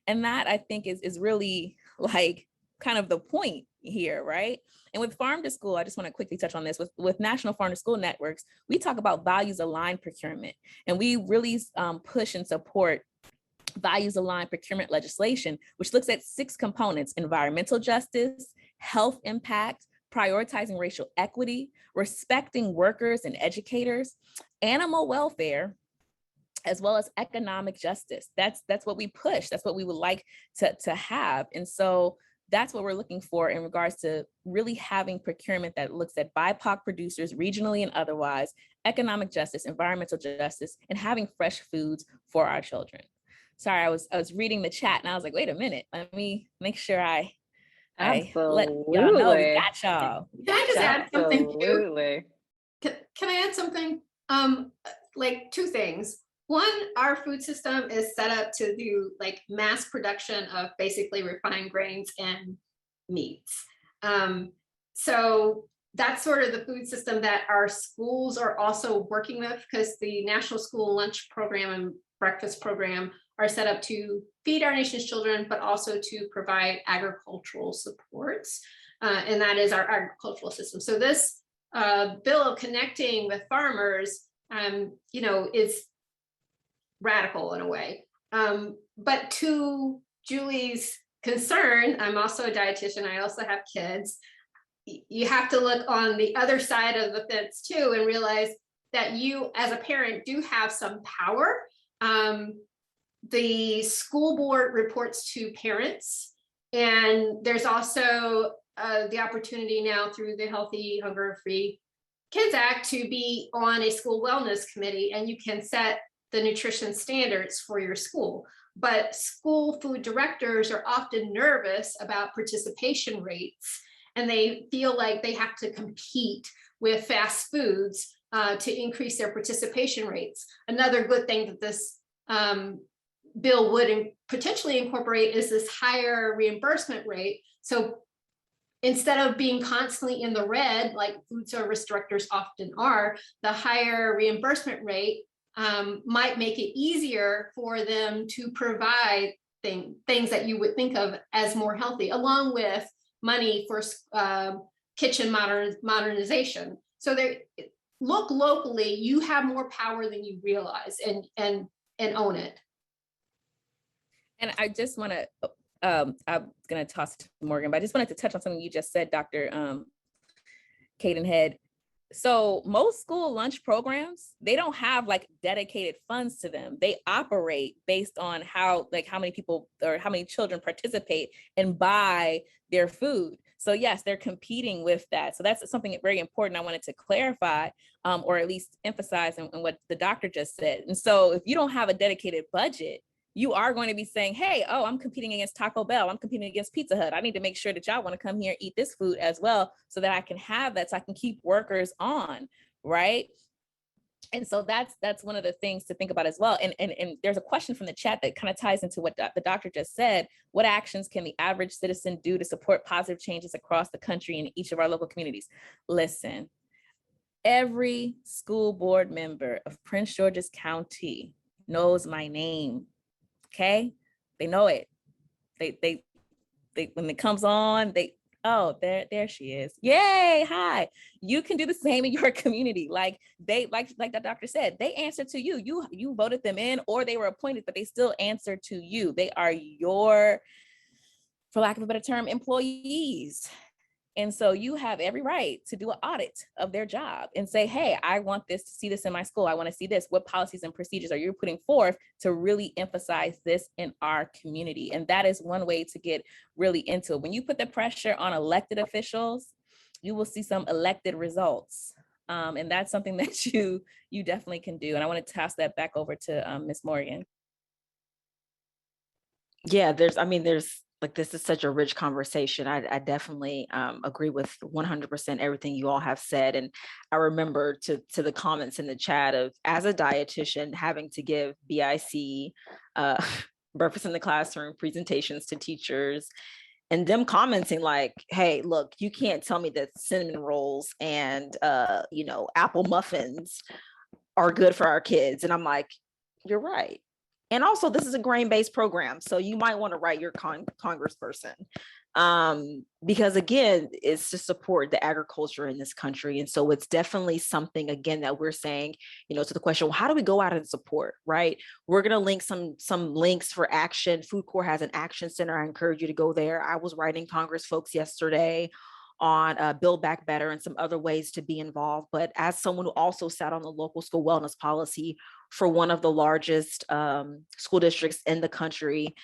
And that, I think, is really like kind of the point here, right? And with farm to school, I just want to quickly touch on this. With national farm to school networks, we talk about values aligned procurement, and we really push and support values aligned procurement legislation, which looks at 6 components: environmental justice, health impact, prioritizing racial equity, respecting workers and educators, animal welfare, as well as economic justice. That's what we push. That's what we would like to have. And so that's what we're looking for in regards to really having procurement that looks at BIPOC producers regionally and otherwise, economic justice, environmental justice, and having fresh foods for our children. Sorry, I was reading the chat and I was like, wait a minute, let me make sure I let y'all know we got y'all. Can I just add something too? Absolutely. Can I add something? Like 2 things. One, our food system is set up to do like mass production of basically refined grains and meats. So that's sort of the food system that our schools are also working with, because the National School Lunch Program and Breakfast Program are set up to feed our nation's children, but also to provide agricultural supports. And that is our agricultural system. So this bill of connecting with farmers, you know, is radical in a way. But to Julie's concern, I'm also a dietitian, I also have kids. You have to look on the other side of the fence too and realize that you as a parent do have some power. The school board reports to parents, and there's also the opportunity now through the Healthy, Hunger Free Kids Act to be on a school wellness committee, and you can set the nutrition standards for your school. But school food directors are often nervous about participation rates, and they feel like they have to compete with fast foods to increase their participation rates. Another good thing that this bill would potentially incorporate is this higher reimbursement rate. So instead of being constantly in the red, like food service directors often are, the higher reimbursement rate might make it easier for them to provide things that you would think of as more healthy, along with money for kitchen modernization. So look locally, you have more power than you realize, and own it. And I just want to, I'm going to toss it to Morgan, but I just wanted to touch on something you just said, Dr. Cadenhead. So most school lunch programs, they don't have like dedicated funds to them. They operate based on how many people or how many children participate and buy their food. So yes, they're competing with that. So that's something very important I wanted to clarify, or at least emphasize in what the doctor just said. And so if you don't have a dedicated budget, you are going to be saying, hey, oh, I'm competing against Taco Bell. I'm competing against Pizza Hut. I need to make sure that y'all want to come here and eat this food as well so that I can have that, so I can keep workers on, right? And so that's one of the things to think about as well. And there's a question from the chat that kind of ties into what the doctor just said. What actions can the average citizen do to support positive changes across the country in each of our local communities? Listen, every school board member of Prince George's County knows my name. Okay, they know it. They when it comes on, oh, there she is. Yay, hi. You can do the same in your community. Like that doctor said, they answer to you. You voted them in, or they were appointed, but they still answer to you. They are your, for lack of a better term, employees. And so you have every right to do an audit of their job and say, hey, I want to see this in my school. I want to see this. What policies and procedures are you putting forth to really emphasize this in our community? And that is one way to get really into it. When you put the pressure on elected officials, you will see some elected results. And that's something that you definitely can do. And I want to toss that back over to Ms. Morgan. Yeah, there's like, this is such a rich conversation. I definitely agree with 100% everything you all have said. And I remember to the comments in the chat of, as a dietitian, having to give BIC, breakfast in the classroom presentations to teachers, and them commenting like, hey, look, you can't tell me that cinnamon rolls and apple muffins are good for our kids. And I'm like, you're right. And also, this is a grain-based program, so you might want to write your congressperson, because again, it's to support the agriculture in this country. And so it's definitely something, again, that we're saying, to the question, well, how do we go out and support, right? We're going to link some links for action. Food Corps has an action center. I encourage you to go there. I was writing Congress folks yesterday on Buildback Better and some other ways to be involved. But as someone who also sat on the local school wellness policy for one of the largest school districts in the country,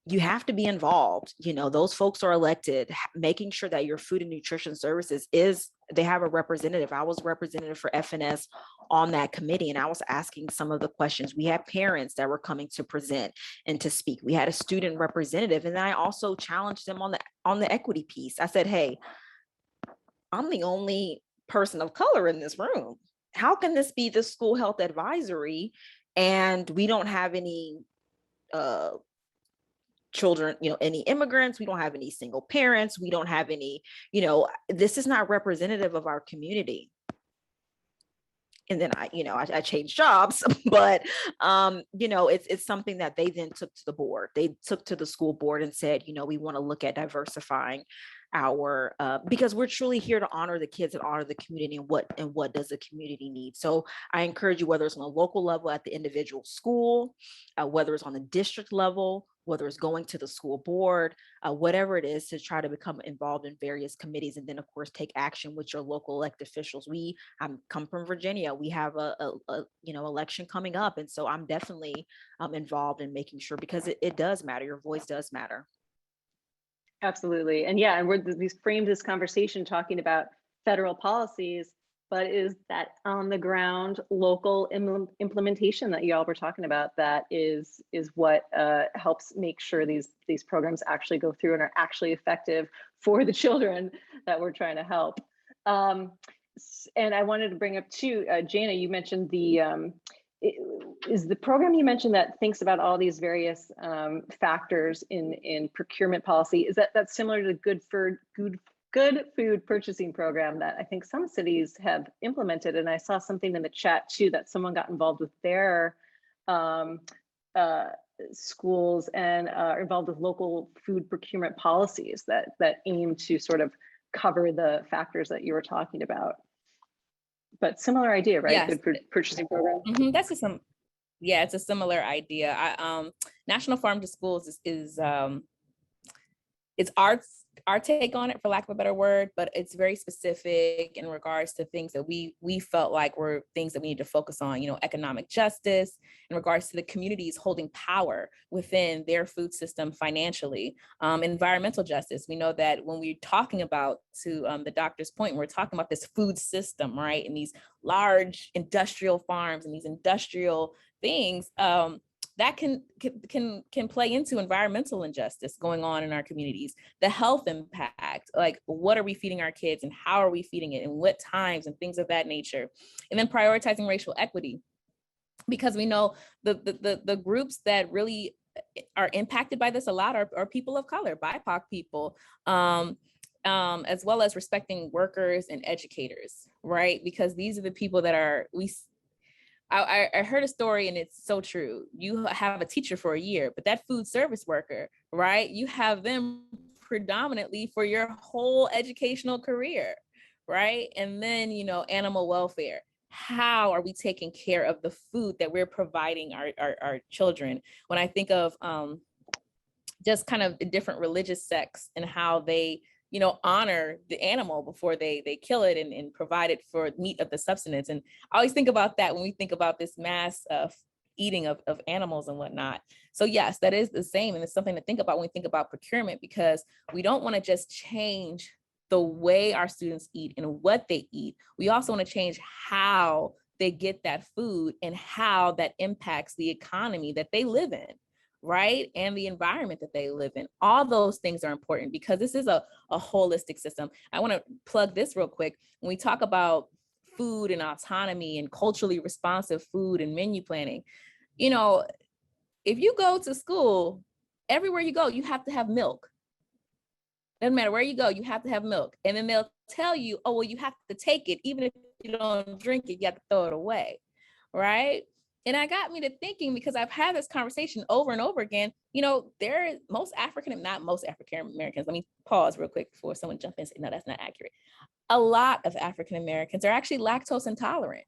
you have to be involved. Those folks are elected. Making sure that your food and nutrition services they have a representative. I was representative for FNS on that committee, and I was asking some of the questions. We had parents that were coming to present and to speak. We had a student representative, and then I also challenged them on the equity piece. I said, hey, I'm the only person of color in this room. How can this be the school health advisory and we don't have any children, any immigrants? We don't have any single parents. We don't have any, this is not representative of our community. And then I changed jobs, but it's something that they then took to the board. They took to the school board and said, we want to look at diversifying our because we're truly here to honor the kids and honor the community, and what does the community need. So I encourage you, whether it's on a local level at the individual school, whether it's on the district level, whether it's going to the school board, whatever it is, to try to become involved in various committees, and then of course take action with your local elected officials. We come from Virginia. We have a election coming up, and so I'm definitely involved in making sure, because it does matter. Your voice does matter. Absolutely. And yeah, and we've framed this conversation talking about federal policies, but is that on the ground local implementation that y'all were talking about that is what helps make sure these programs actually go through and are actually effective for the children that we're trying to help. And I wanted to bring up too, Jana, you mentioned is the program you mentioned that thinks about all these various factors in procurement policy, is that's similar to the good food purchasing program that I think some cities have implemented? And I saw something in the chat too, that someone got involved with their schools and are involved with local food procurement policies that aim to sort of cover the factors that you were talking about. But similar idea, right? Yes. Good food purchasing program. Mm-hmm. It's a similar idea. National Farm to Schools is it's our our take on it, for lack of a better word, but it's very specific in regards to things that we felt like were things that we need to focus on, economic justice in regards to the communities holding power within their food system financially, environmental justice. We know that when we're talking about, to the doctor's point, we're talking about this food system, right? And these large industrial farms and these industrial things, that can play into environmental injustice going on in our communities, the health impact, like what are we feeding our kids and how are we feeding it and what times and things of that nature. And then prioritizing racial equity, because we know the groups that really are impacted by this a lot are people of color, BIPOC people, as well as respecting workers and educators, right? Because these are the people that I heard a story and it's so true. You have a teacher for a year, but that food service worker, right? You have them predominantly for your whole educational career, right? And then, animal welfare. How are we taking care of the food that we're providing our children? When I think of just kind of different religious sects and how they honor the animal before they kill it and provide it for meat of the subsistence. And I always think about that when we think about this mass eating of animals and whatnot. So yes, that is the same. And it's something to think about when we think about procurement, because we don't want to just change the way our students eat and what they eat. We also want to change how they get that food and how that impacts the economy that they live in, right? And the environment that they live in. All those things are important because this is a holistic system. I want to plug this real quick. When we talk about food and autonomy and culturally responsive food and menu planning, if you go to school, everywhere you go, you have to have milk. Doesn't matter where you go, you have to have milk. And then they'll tell you, oh, well, you have to take it. Even if you don't drink it, you have to throw it away, right? And that got me to thinking, because I've had this conversation over and over again, not most African Americans, let me pause real quick before someone jumps in and say, no, that's not accurate. A lot of African Americans are actually lactose intolerant.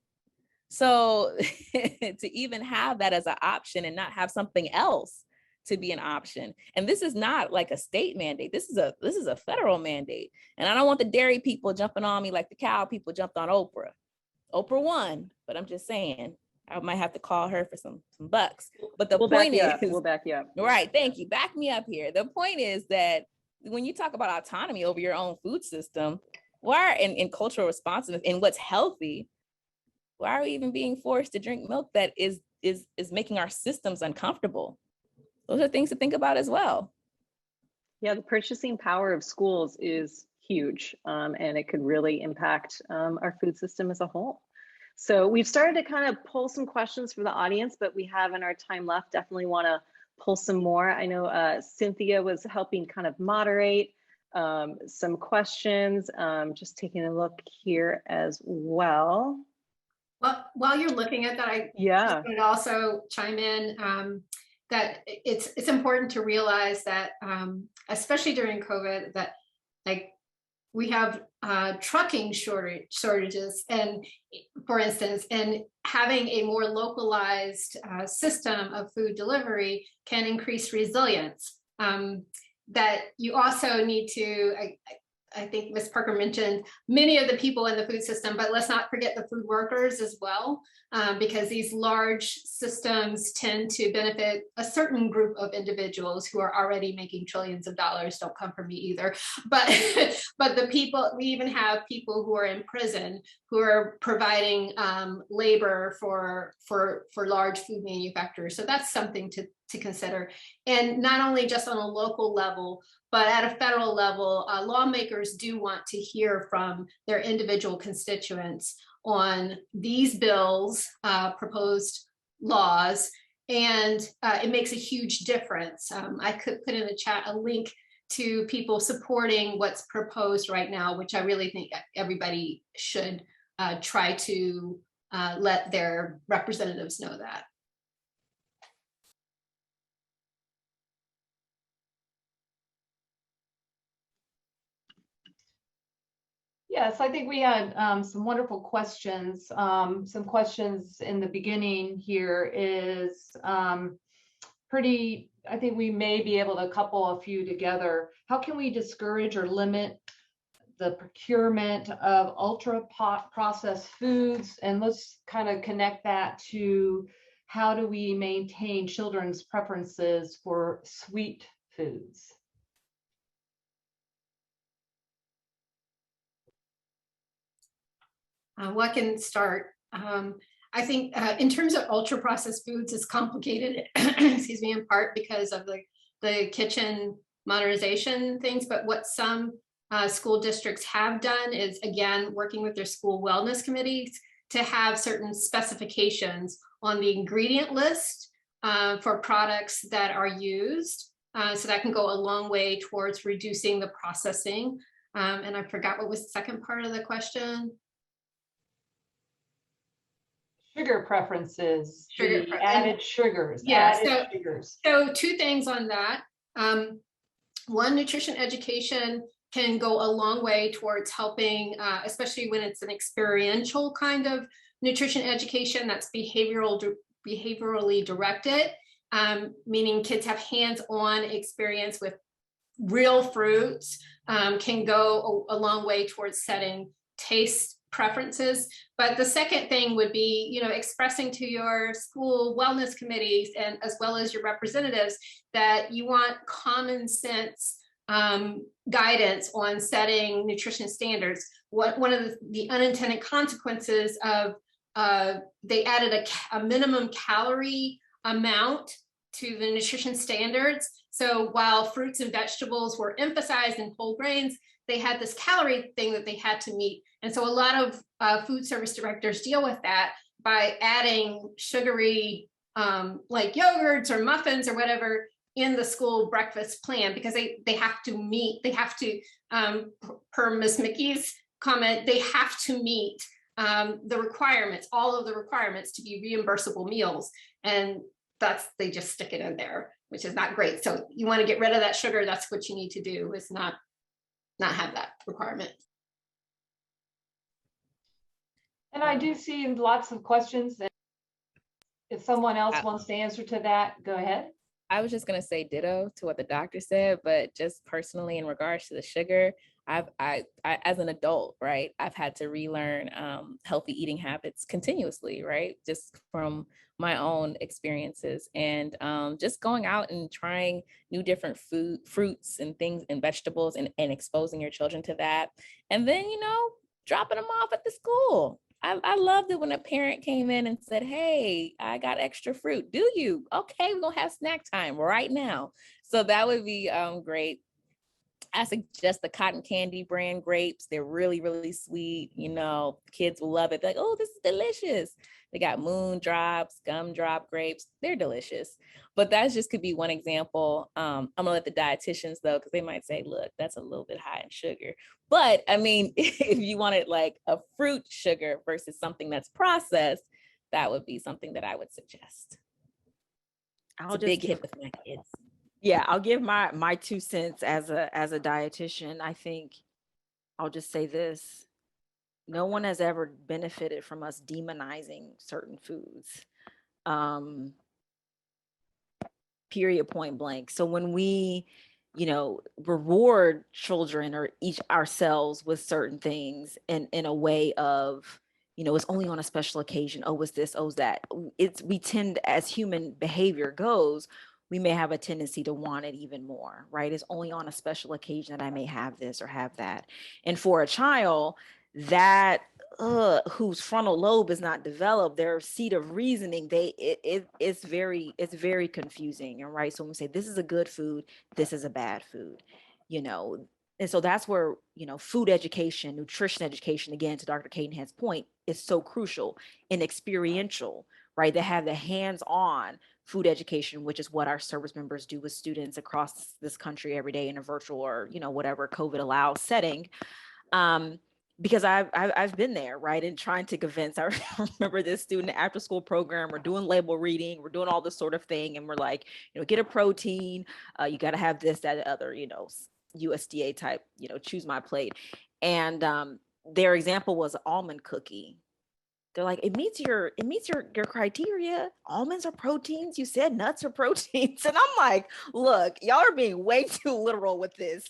So to even have that as an option and not have something else to be an option. And this is not like a state mandate. This is a federal mandate. And I don't want the dairy people jumping on me like the cow people jumped on Oprah. Oprah won, but I'm just saying, I might have to call her for some bucks. But the point is, we'll back you up. Right. Thank you. Back me up here. The point is that when you talk about autonomy over your own food system, why in cultural responsiveness and what's healthy, why are we even being forced to drink milk that is making our systems uncomfortable? Those are things to think about as well. Yeah, the purchasing power of schools is huge, and it could really impact our food system as a whole. So we've started to kind of pull some questions from the audience, but we have in our time left, definitely want to pull some more. I know Cynthia was helping kind of moderate some questions, just taking a look here as well. Well, while you're looking at that, I would also chime in that it's important to realize that, especially during COVID, that like we have trucking shortages, and for instance, and having a more localized system of food delivery can increase resilience. That you also need to, I think Ms. Parker mentioned many of the people in the food system, but let's not forget the food workers as well, because these large systems tend to benefit a certain group of individuals who are already making trillions of dollars. Don't come for me either. But the people, we even have people who are in prison who are providing labor for large food manufacturers. So that's something to consider. And not only just on a local level, but at a federal level, lawmakers do want to hear from their individual constituents on these bills, proposed laws, and it makes a huge difference. I could put in the chat a link to people supporting what's proposed right now, which I really think everybody should try to let their representatives know that. Yes, I think we had some wonderful questions. Some questions in the beginning here is I think we may be able to couple a few together. How can we discourage or limit the procurement of ultra processed foods? And let's kind of connect that to how do we maintain children's preferences for sweet foods? Well, I can start. I think in terms of ultra processed foods, it's complicated, excuse me, in part because of the kitchen modernization things. But what some school districts have done is, again, working with their school wellness committees to have certain specifications on the ingredient list for products that are used. So that can go a long way towards reducing the processing. And I forgot what was the second part of the question. Sugar preferences, Sugar added sugars. Yeah, added sugars. So two things on that. One, nutrition education can go a long way towards helping, especially when it's an experiential kind of nutrition education that's behaviorally directed, meaning kids have hands-on experience with real fruits, can go a long way towards setting taste preferences. But the second thing would be, expressing to your school wellness committees and as well as your representatives that you want common sense guidance on setting nutrition standards. One of the unintended consequences of they added a minimum calorie amount to the nutrition standards. So while fruits and vegetables were emphasized in whole grains, they had this calorie thing that they had to meet. And so a lot of food service directors deal with that by adding sugary like yogurts or muffins or whatever in the school breakfast plan, because they have to per Ms. Mickey's comment, they have to meet the requirements, all of the requirements to be reimbursable meals. And they just stick it in there, which is not great. So you want to get rid of that sugar. That's what you need to do, is not have that requirement. And I do see lots of questions. If someone else wants to answer to that, go ahead. I was just going to say ditto to what the doctor said, but just personally in regards to the sugar, I as an adult, right, I've had to relearn healthy eating habits continuously, right, just from my own experiences, and just going out and trying new different fruits and things and vegetables, and exposing your children to that, and then dropping them off at the school. I loved it when a parent came in and said, "Hey, I got extra fruit. Do you? Okay, we're gonna have snack time right now." So that would be great. I suggest the cotton candy brand grapes. They're really, really sweet. Kids will love it. They're like, "Oh, this is delicious." They got moon drops, gumdrop grapes. They're delicious. But that just could be one example. I'm gonna let the dietitians though, because they might say, "Look, that's a little bit high in sugar." But I mean, if you wanted like a fruit sugar versus something that's processed, that would be something that I would suggest. It's a big hit with my kids. Yeah, I'll give my 2 cents as a dietitian. I think I'll just say this. No one has ever benefited from us demonizing certain foods. Period, point blank. So when we, reward children or ourselves with certain things in a way of, it's only on a special occasion. Oh, it's this, oh, it's that. We tend, as human behavior goes, we may have a tendency to want it even more, right? It's only on a special occasion that I may have this or have that. And for a child, that whose frontal lobe is not developed, their seat of reasoning, it's very confusing. And right, so when we say this is a good food, this is a bad food, and so that's where food education, nutrition education, again, to Dr. Cadenhead's point, is so crucial and experiential, right? They have the hands-on food education, which is what our service members do with students across this country every day in a virtual or whatever COVID allows setting. Because I've been there, right? And trying to convince, I remember this student after school program, we're doing label reading, we're doing all this sort of thing. And we're like, get a protein, you got to have this, that, other, USDA type, choose my plate. And their example was an almond cookie. they're like, it meets your criteria. Almonds are proteins. You said nuts are proteins. And I'm like, look, y'all are being way too literal with this,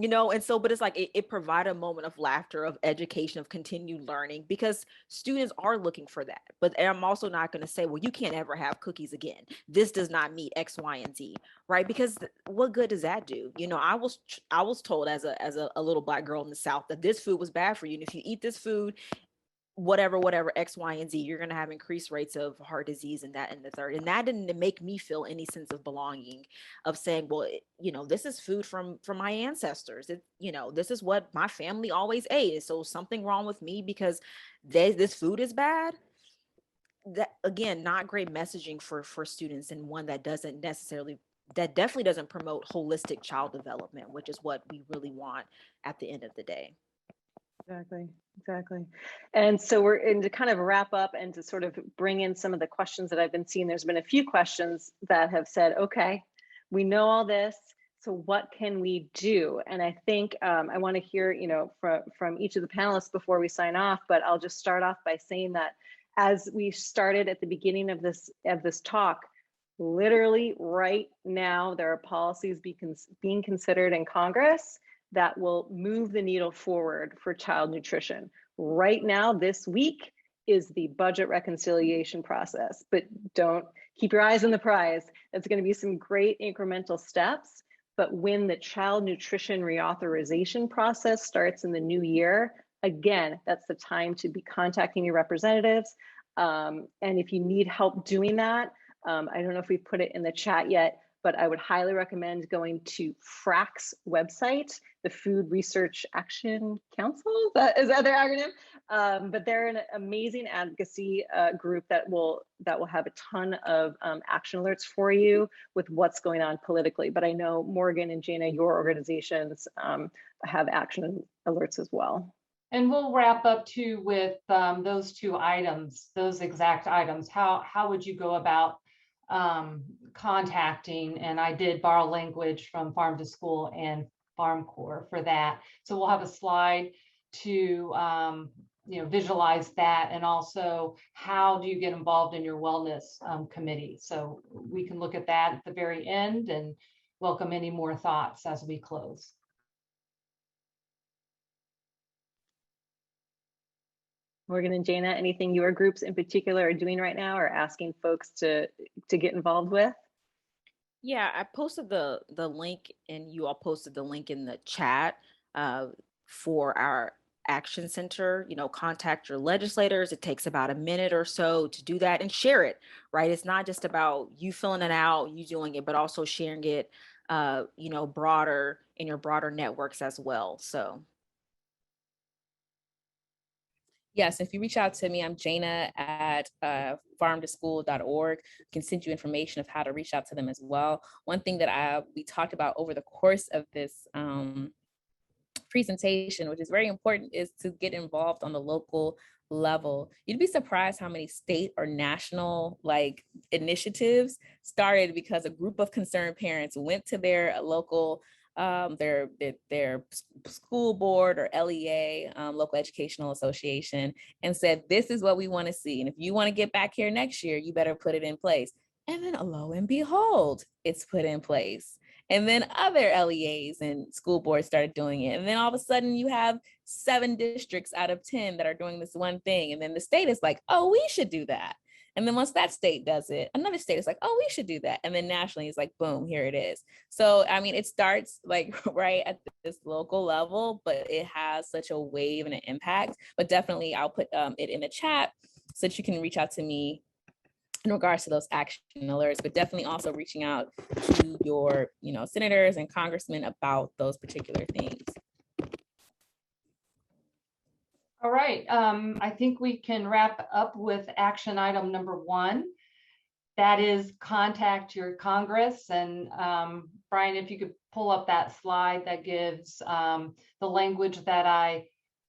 and so, but it's like it provided a moment of laughter, of education, of continued learning, because students are looking for that. But I'm also not going to say, well, you can't ever have cookies again. This does not meet X, Y, and Z, right? Because what good does that do? I was told as a little Black girl in the South that this food was bad for you. And if you eat this food, whatever X, Y, and Z, you're going to have increased rates of heart disease and that and the third. And that didn't make me feel any sense of belonging, of saying, well, this is food from my ancestors. This is what my family always ate. So something wrong with me because this food is bad. That, again, not great messaging for students, and one that definitely doesn't promote holistic child development, which is what we really want at the end of the day. Exactly. And so we're in to kind of wrap up and to sort of bring in some of the questions that I've been seeing. There's been a few questions that have said, okay, we know all this, so what can we do? And I think I want to hear, from each of the panelists before we sign off, but I'll just start off by saying that as we started at the beginning of this talk, literally right now, there are policies being considered in Congress that will move the needle forward for child nutrition. Right now, this week is the budget reconciliation process, but don't keep your eyes on the prize. That's going to be some great incremental steps. But when the Child Nutrition Reauthorization process starts in the new year, again, that's the time to be contacting your representatives. And if you need help doing that, I don't know if we've put it in the chat yet, but I would highly recommend going to FRAC's website, the Food Research Action Council, is that their acronym? But they're an amazing advocacy group that will have a ton of action alerts for you with what's going on politically. But I know Morgan and Jana, your organizations have action alerts as well. And we'll wrap up too with those two items, those exact items. How would you go about contacting? And I did borrow language from Farm to School and Farm Corps for that. So we'll have a slide to visualize that, and also how do you get involved in your wellness committee. So we can look at that at the very end and welcome any more thoughts as we close. Morgan and Jana, anything your groups in particular are doing right now or asking folks to get involved with? Yeah, I posted the link, and you all posted the link in the chat for our action center. Contact your legislators. It takes about a minute or so to do that and share it, right? It's not just about you filling it out, you doing it, but also sharing it, broader in your broader networks as well. So. Yes, if you reach out to me, I'm Jana at farmtoschool.org. I can send you information of how to reach out to them as well. One thing that we talked about over the course of this presentation, which is very important, is to get involved on the local level. You'd be surprised how many state or national initiatives started because a group of concerned parents went to their local their school board or LEA, local educational association, and said, this is what we want to see. And if you want to get back here next year, you better put it in place. And then lo and behold, it's put in place. And then other LEAs and school boards started doing it. And then all of a sudden you have 7 districts out of 10 that are doing this one thing. And then the state is like, oh, we should do that. And then once that state does it, another state is like, oh, we should do that. And then nationally it's like, boom, here it is. So, I mean, it starts right at this local level, but it has such a wave and an impact. But definitely I'll put it in the chat so that you can reach out to me in regards to those action alerts, but definitely also reaching out to your, senators and congressmen about those particular things. All right, I think we can wrap up with action item number 1. That is contact your Congress. And Brian, if you could pull up that slide that gives the language that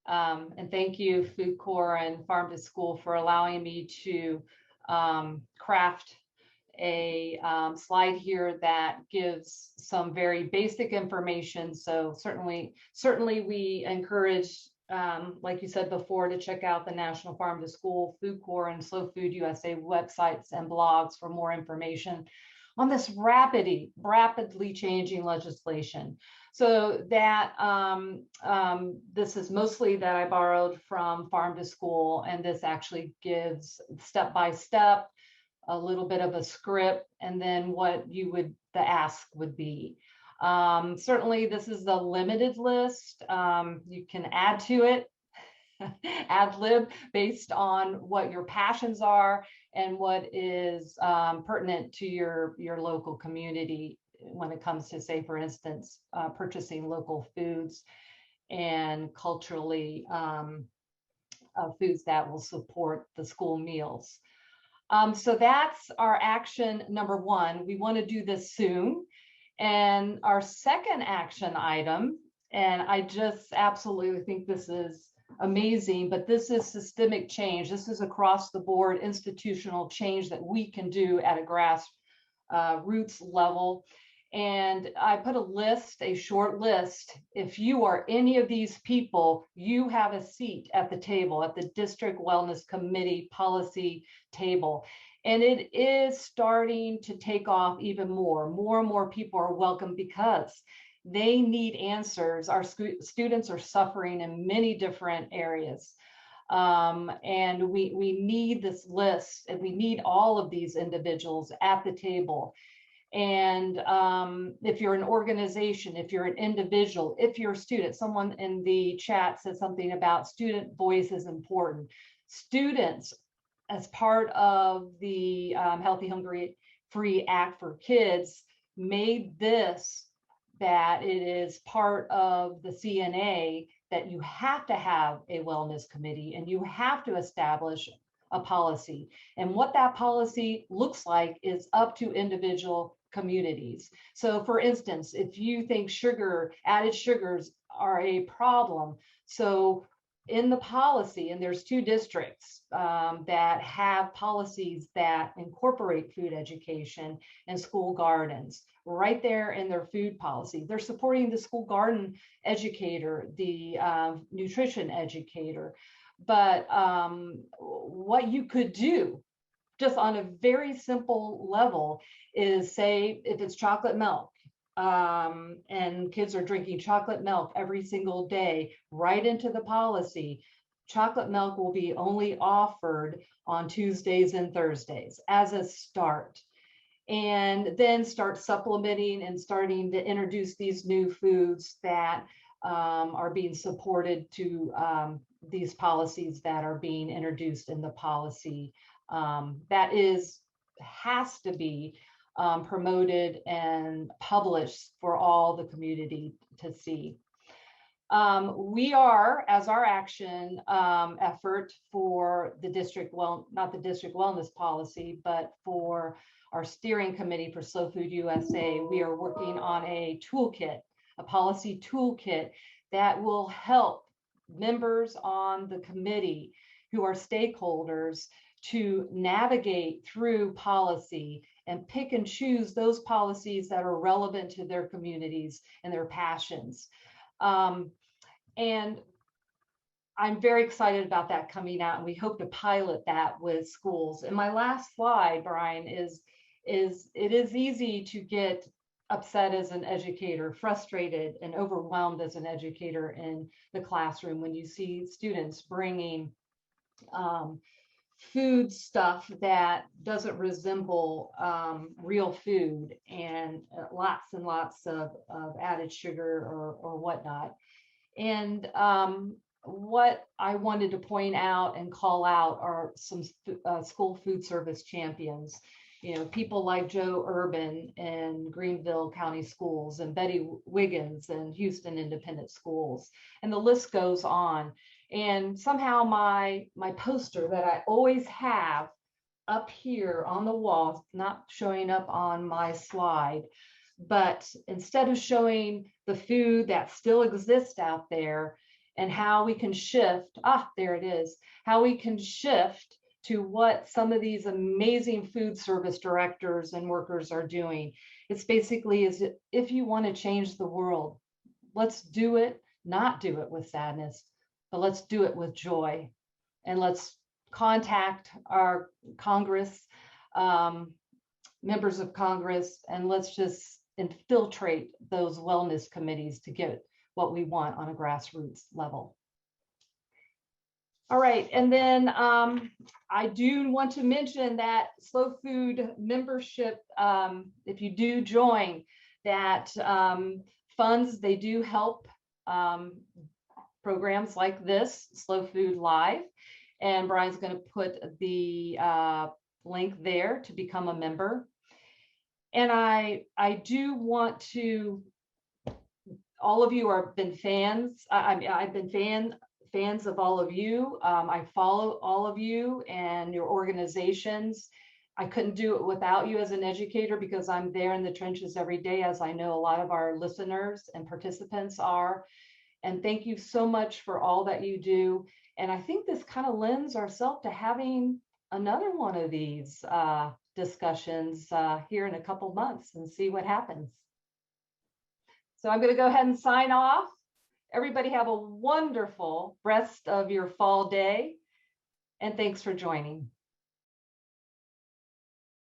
and thank you, Food Corps and Farm to School, for allowing me to craft a slide here that gives some very basic information. So certainly we encourage like you said before, to check out the National Farm to School, Food Corps, and Slow Food USA websites and blogs for more information on this rapidly changing legislation. So that this is mostly that I borrowed from Farm to School, and this actually gives step by step a little bit of a script, and then what the ask would be. Certainly, this is the limited list. You can add to it, ad lib, based on what your passions are and what is pertinent to your local community when it comes to, say, for instance, purchasing local foods and culturally foods that will support the school meals. So that's our action number one. We want to do this soon. And our second action item, and I just absolutely think this is amazing, but this is systemic change. This is across the board institutional change that we can do at a grassroots level. And I put a short list. If you are any of these people, you have a seat at the table, at the District Wellness Committee policy table. And it is starting to take off even more. More and more people are welcome because they need answers. Our students are suffering in many different areas. And we need this list, and we need all of these individuals at the table. And if you're an organization, if you're an individual, if you're a student, someone in the chat said something about student voice is important. Students, as part of the Healthy, Hungry, Free Act for Kids, made this that it is part of the CNA that you have to have a wellness committee and you have to establish a policy. And what that policy looks like is up to individual communities. So for instance, if you think added sugars are a problem, so in the policy, and there's 2 districts that have policies that incorporate food education and school gardens right there in their food policy. They're supporting the school garden educator, the nutrition educator. But what you could do just on a very simple level is, say, if it's chocolate milk, and kids are drinking chocolate milk every single day, right into the policy, chocolate milk will be only offered on Tuesdays and Thursdays as a start. And then start supplementing and starting to introduce these new foods that are being supported to these policies that are being introduced in the policy. That has to be promoted and published for all the community to see. We are, as our action effort for the district, not the district wellness policy, but for our steering committee for Slow Food USA, we are working on a toolkit, a policy toolkit that will help members on the committee who are stakeholders to navigate through policy and pick and choose those policies that are relevant to their communities and their passions. And I'm very excited about that coming out, and we hope to pilot that with schools. And my last slide, Brian, is it is easy to get upset as an educator, frustrated and overwhelmed as an educator in the classroom when you see students bringing food stuff that doesn't resemble real food, and lots of added sugar or whatnot. And what I wanted to point out and call out are some school food service champions. You know, people like Joe Urban in Greenville County Schools, and Betty Wiggins in Houston Independent Schools, and the list goes on. And somehow my poster that I always have up here on the wall, not showing up on my slide, but instead of showing the food that still exists out there and how we can shift, there it is, how we can shift to what some of these amazing food service directors and workers are doing. It's basically, is if you want to change the world, let's do it, not do it with sadness. but let's do it with joy. And let's contact our Congress, members of Congress, and let's just infiltrate those wellness committees to get what we want on a grassroots level. All right, and then I do want to mention that Slow Food membership, if you do join, that funds, they do help programs like this, Slow Food Live, and Brian's going to put the link there to become a member. And I do want to, all of you have been fans. I've been fans of all of you. I follow all of you and your organizations. I couldn't do it without you as an educator because I'm there in the trenches every day, as I know a lot of our listeners and participants are. And thank you so much for all that you do. And I think this kind of lends ourselves to having another one of these discussions here in a couple months and see what happens. So I'm going to go ahead and sign off. Everybody have a wonderful rest of your fall day. And thanks for joining.